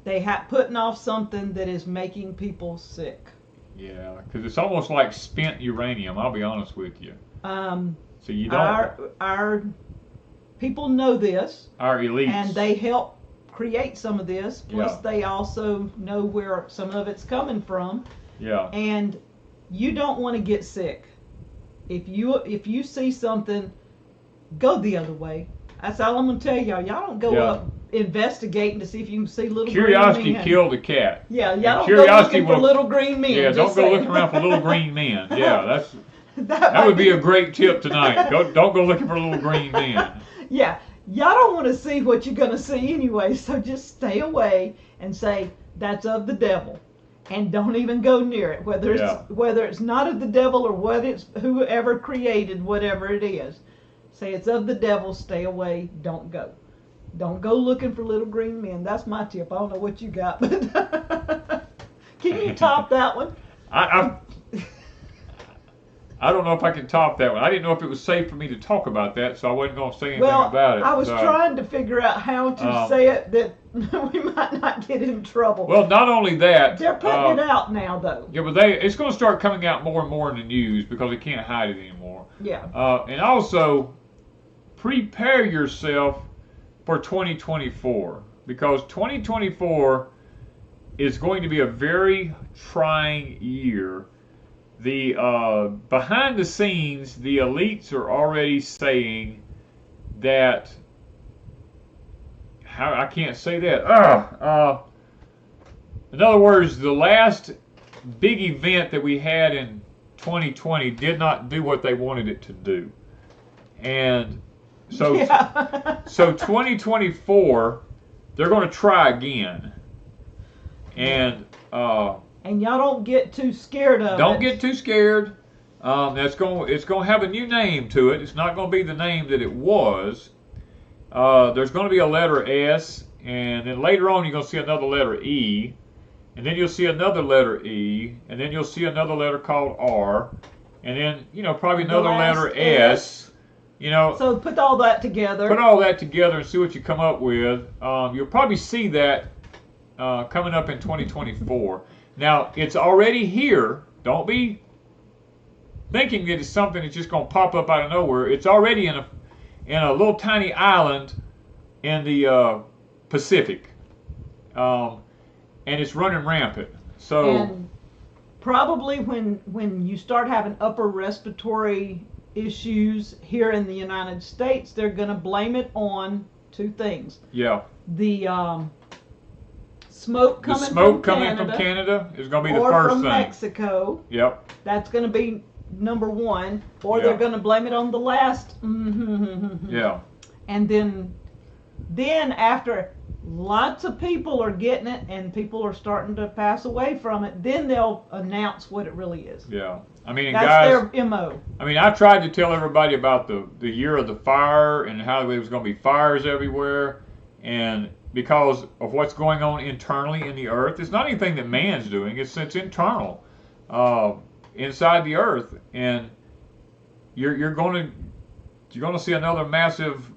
They putting off something that is making people sick. Yeah, because it's almost like spent uranium, I'll be honest with you. So you don't... Our people know this. Our elites. And they help create some of this. Plus, they also know where some of it's coming from. Yeah. And you don't want to get sick. If you see something, go the other way. That's all I'm gonna tell y'all. Y'all don't go up investigating to see if you can see little curiosity green men. killed the cat. Yeah, y'all don't go looking for little green men. Yeah, don't go looking around for little green men. Yeah, that would be a great tip tonight. Don't go looking for little green men. Yeah. Y'all don't want to see what you're going to see anyway, so just stay away and say, that's of the devil. And don't even go near it, whether it's not of the devil or what it's whoever created whatever it is. Say it's of the devil, stay away, don't go. Don't go looking for little green men. That's my tip. I don't know what you got, but can you top that one? I don't know if I can top that one. I didn't know if it was safe for me to talk about that, so I wasn't going to say anything about it. I was trying to figure out how to say it that we might not get in trouble. Well, not only that. They're putting it out now, though. Yeah, but it's going to start coming out more and more in the news because they can't hide it anymore. Yeah. And also, prepare yourself for 2024 because 2024 is going to be a very trying year. The behind the scenes, the elites are already saying that. I can't say that. In other words, the last big event that we had in 2020 did not do what they wanted it to do, and so 2024 they're going to try again, and. And y'all don't get too scared of it. Don't get too scared. It's going to have a new name to it. It's not going to be the name that it was. There's going to be a letter S, and then later on you're going to see another letter E, and then you'll see another letter E, and then you'll see another letter called R, and then probably another letter S. So put all that together. Put all that together and see what you come up with. You'll probably see that coming up in 2024. Now, it's already here. Don't be thinking that it's something that's just going to pop up out of nowhere. It's already in a little tiny island in the Pacific. And it's running rampant. So, and probably when you start having upper respiratory issues here in the United States, they're going to blame it on two things. Yeah. The smoke coming from Canada is going to be the first or from thing. Mexico. Yep. That's going to be number one. Or Yeah. they're going to blame it on the last. Yeah. And then after lots of people are getting it and people are starting to pass away from it, then they'll announce what it really is. Yeah. I mean, That's guys, their MO. I mean, I tried to tell everybody about the year of the fire and how there was going to be fires everywhere, and because of what's going on internally in the earth. It's not anything that man's doing. It's internal, inside the earth, and you're going to see another massive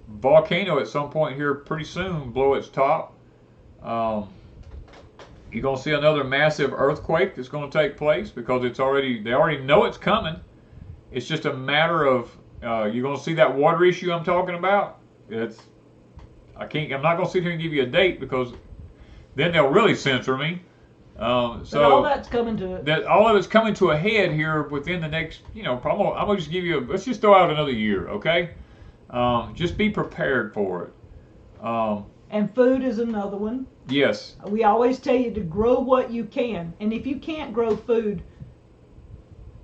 volcano at some point here pretty soon blow its top. You're going to see another massive earthquake that's going to take place because they already know it's coming. It's just a matter of you're going to see that water issue I'm talking about. I'm not going to sit here and give you a date because then they'll really censor me. So all that's coming to all of it's coming to a head here within the next, I'm going to just give you let's just throw out another year, okay? Just be prepared for it. And food is another one. Yes. We always tell you to grow what you can. And if you can't grow food,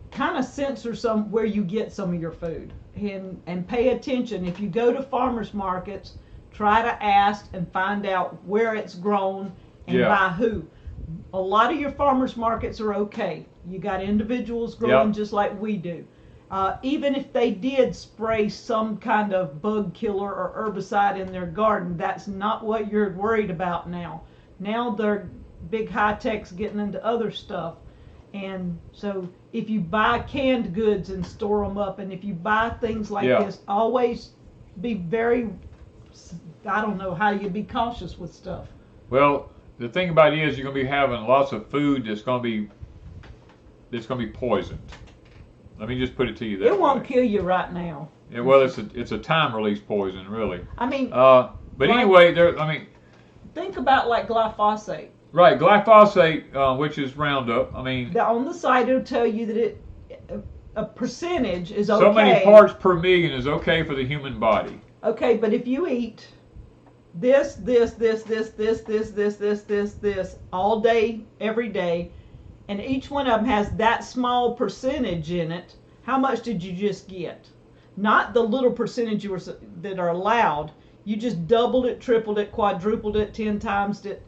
kind of censor where you get some of your food. And pay attention. If you go to farmers markets, try to ask and find out where it's grown and by who. A lot of your farmers markets are okay. You got individuals growing just like we do. Even if they did spray some kind of bug killer or herbicide in their garden, that's not what you're worried about now. Now they're big high tech's getting into other stuff. And so if you buy canned goods and store them up, and if you buy things like this, always be very, I don't know how you be cautious with stuff. Well, the thing about it is you're going to be having lots of food that's going to be poisoned. Let me just put it to you that way. It won't kill you right now. Yeah, well, it's a time release poison, really. I mean, but like, anyway, think about like glyphosate. Right, glyphosate, which is Roundup. I mean, on the side it'll tell you that a percentage is okay. So many parts per million is okay for the human body. Okay, but if you eat this all day, every day, and each one of them has that small percentage in it, how much did you just get? Not the little percentage that are allowed. You just doubled it, tripled it, quadrupled it, 10 times it.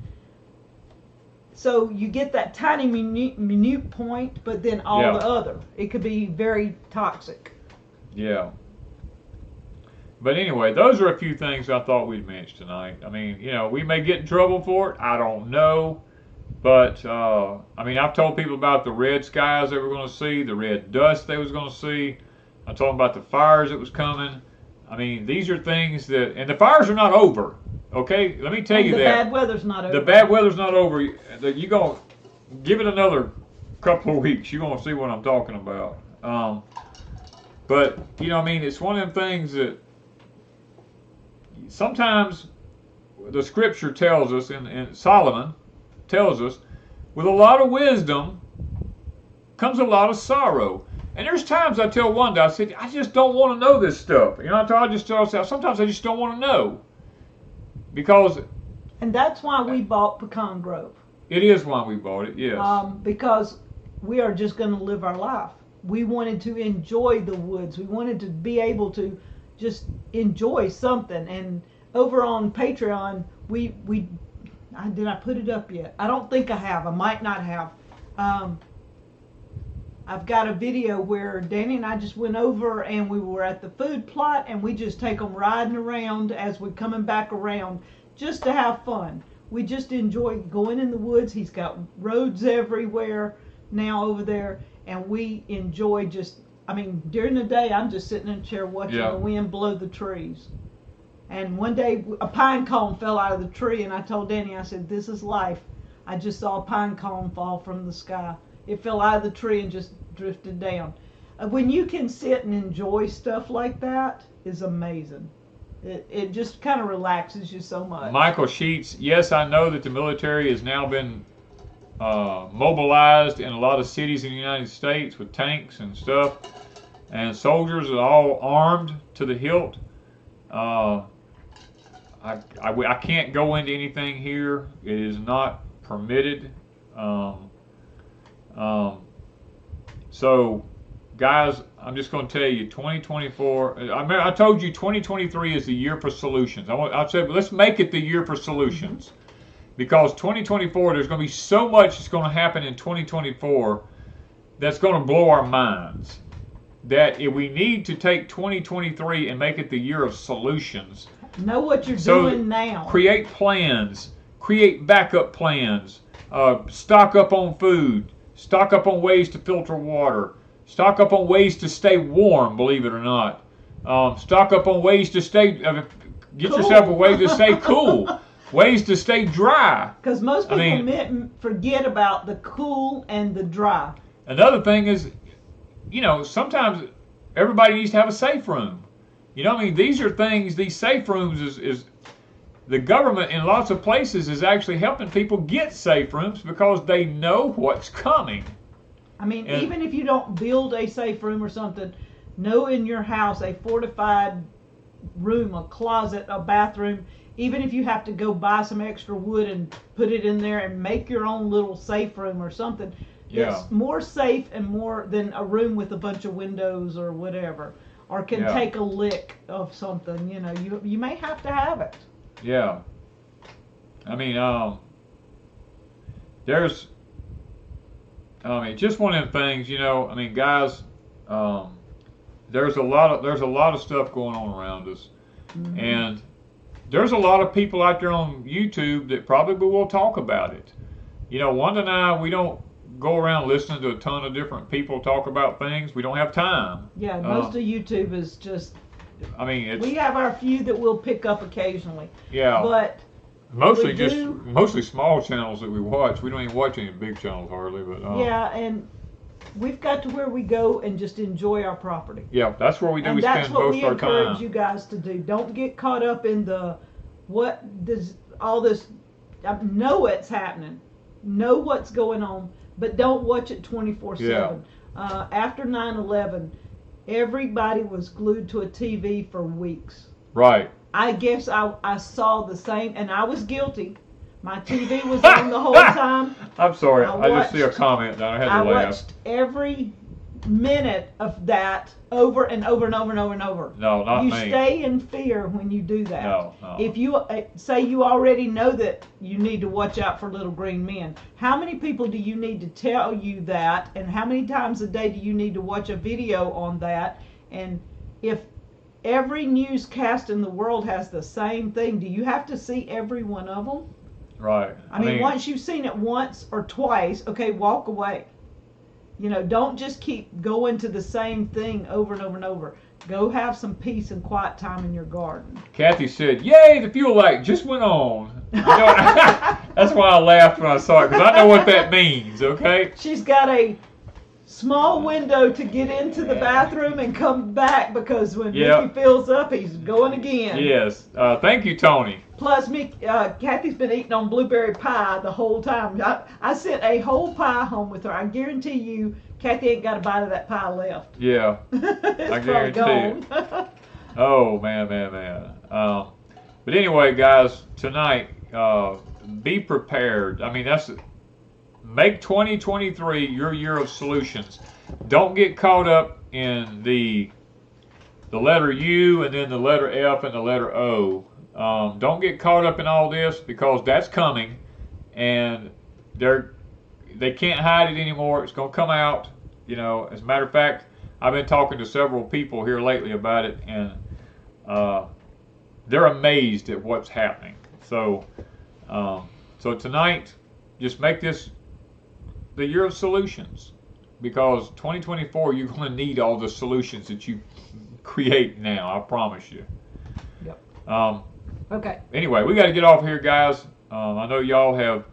So you get that tiny minute point, but then all the other. It could be very toxic. Yeah. But anyway, those are a few things I thought we'd mention tonight. I mean, we may get in trouble for it. I don't know. But, I mean, I've told people about the red skies they were going to see, the red dust they was going to see. I told them about the fires that was coming. I mean, these are things that, and the fires are not over. Okay, let me tell you that. The bad weather's not over. The bad weather's not over. You're going to give it another couple of weeks. You're going to see what I'm talking about. But, I mean, it's one of them things that sometimes the scripture tells us, and Solomon tells us, with a lot of wisdom comes a lot of sorrow. And there's times I tell Wanda, I said, I just don't want to know this stuff. I just tell myself, sometimes I just don't want to know. And that's why we bought Pecan Grove. It is why we bought it, yes. Because we are just going to live our life. We wanted to enjoy the woods. We wanted to be able to just enjoy something. And over on Patreon, did I put it up yet? I don't think I have. I might not have. I've got a video where Danny and I just went over and we were at the food plot and we just take them riding around as we're coming back around just to have fun. We just enjoy going in the woods. He's got roads everywhere now over there, and we enjoy during the day I'm just sitting in a chair watching the wind blow the trees. And one day a pine cone fell out of the tree and I told Danny, I said, this is life. I just saw a pine cone fall from the sky. It fell out of the tree and just drifted down. When you can sit and enjoy stuff like that is amazing. It just kind of relaxes you so much. Michael Sheets, yes, I know that the military has now been mobilized in a lot of cities in the United States with tanks and stuff, and soldiers are all armed to the hilt. I can't go into anything here. It is not permitted. So, guys, I'm just going to tell you, 2024. I told you 2023 is the year for solutions. I said let's make it the year for solutions, because 2024 there's going to be so much that's going to happen in 2024 that's going to blow our minds. That if we need to take 2023 and make it the year of solutions. Know what you're doing now. Create plans. Create backup plans. Stock up on food. Stock up on ways to filter water. Stock up on ways to stay warm, believe it or not. Stock up on ways to stay, get cool. Yourself a way to stay cool. Ways to stay dry. Because most people forget about the cool and the dry. Another thing is, sometimes everybody needs to have a safe room. These are things, these safe rooms is the government in lots of places is actually helping people get safe rooms because they know what's coming. Even if you don't build a safe room or something, know in your house a fortified room, a closet, a bathroom, even if you have to go buy some extra wood and put it in there and make your own little safe room or something. Yeah. It's more safe and more than a room with a bunch of windows or whatever, or can take a lick of something. You may have to have it. Yeah. There's, just one of them things, guys, there's a lot of stuff going on around us, and there's a lot of people out there on YouTube that probably will talk about it. You know, Wanda and I, we don't go around listening to a ton of different people talk about things. We don't have time. Yeah, most of YouTube is just. I mean, we have our few that we'll pick up occasionally. Yeah. But mostly mostly small channels that we watch. We don't even watch any big channels hardly. But yeah, and we've got to where we go and just enjoy our property. Yeah, that's where we do. And we that's spend what most we of our time. encourage you guys to do. Don't get caught up in the what does all this. Know it's happening. Know what's going on, but don't watch it 24/7. After 9/11, everybody was glued to a TV for weeks. Right. I guess I saw the same, and I was guilty. My TV was on the whole time. I'm sorry. I just see a comment and I had to laugh. I watched every minute of that over and over and over and over and over. No, not me. You stay in fear when you do that. No. If you say you already know that you need to watch out for little green men, how many people do you need to tell you that, and how many times a day do you need to watch a video on that? And if every newscast in the world has the same thing, do you have to see every one of them? Right. I mean, once you've seen it once or twice, okay, walk away. You know, don't just keep going to the same thing over and over and over. Go have some peace and quiet time in your garden. Kathy said, "Yay, the fuel light just went on." You know, that's why I laughed when I saw it, because I know what that means, okay? She's got a small window to get into the bathroom and come back, because when Mickey fills up, he's going again. Yes. Thank you, Tony. Plus, Kathy's been eating on blueberry pie the whole time. I sent a whole pie home with her. I guarantee you, Kathy ain't got a bite of that pie left. Yeah. It's I probably guarantee gone. it. Oh, man. But anyway, guys, tonight, be prepared. I mean, make 2023 your year of solutions. Don't get caught up in the letter U and then the letter F and the letter O. Don't get caught up in all this, because that's coming, and they can't hide it anymore. It's going to come out. You know, as a matter of fact, I've been talking to several people here lately about it, and they're amazed at what's happening. So tonight, just make this the year of solutions, because 2024 you're going to need all the solutions that you create now. I promise you. Yep. Okay. Anyway, we got to get off here, guys. I know y'all have.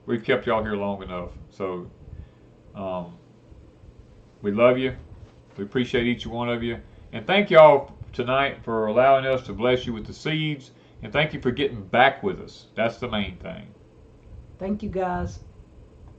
We've kept y'all here long enough, so we love you. We appreciate each one of you, and thank y'all tonight for allowing us to bless you with the seeds, and thank you for getting back with us. That's the main thing. Thank you, guys.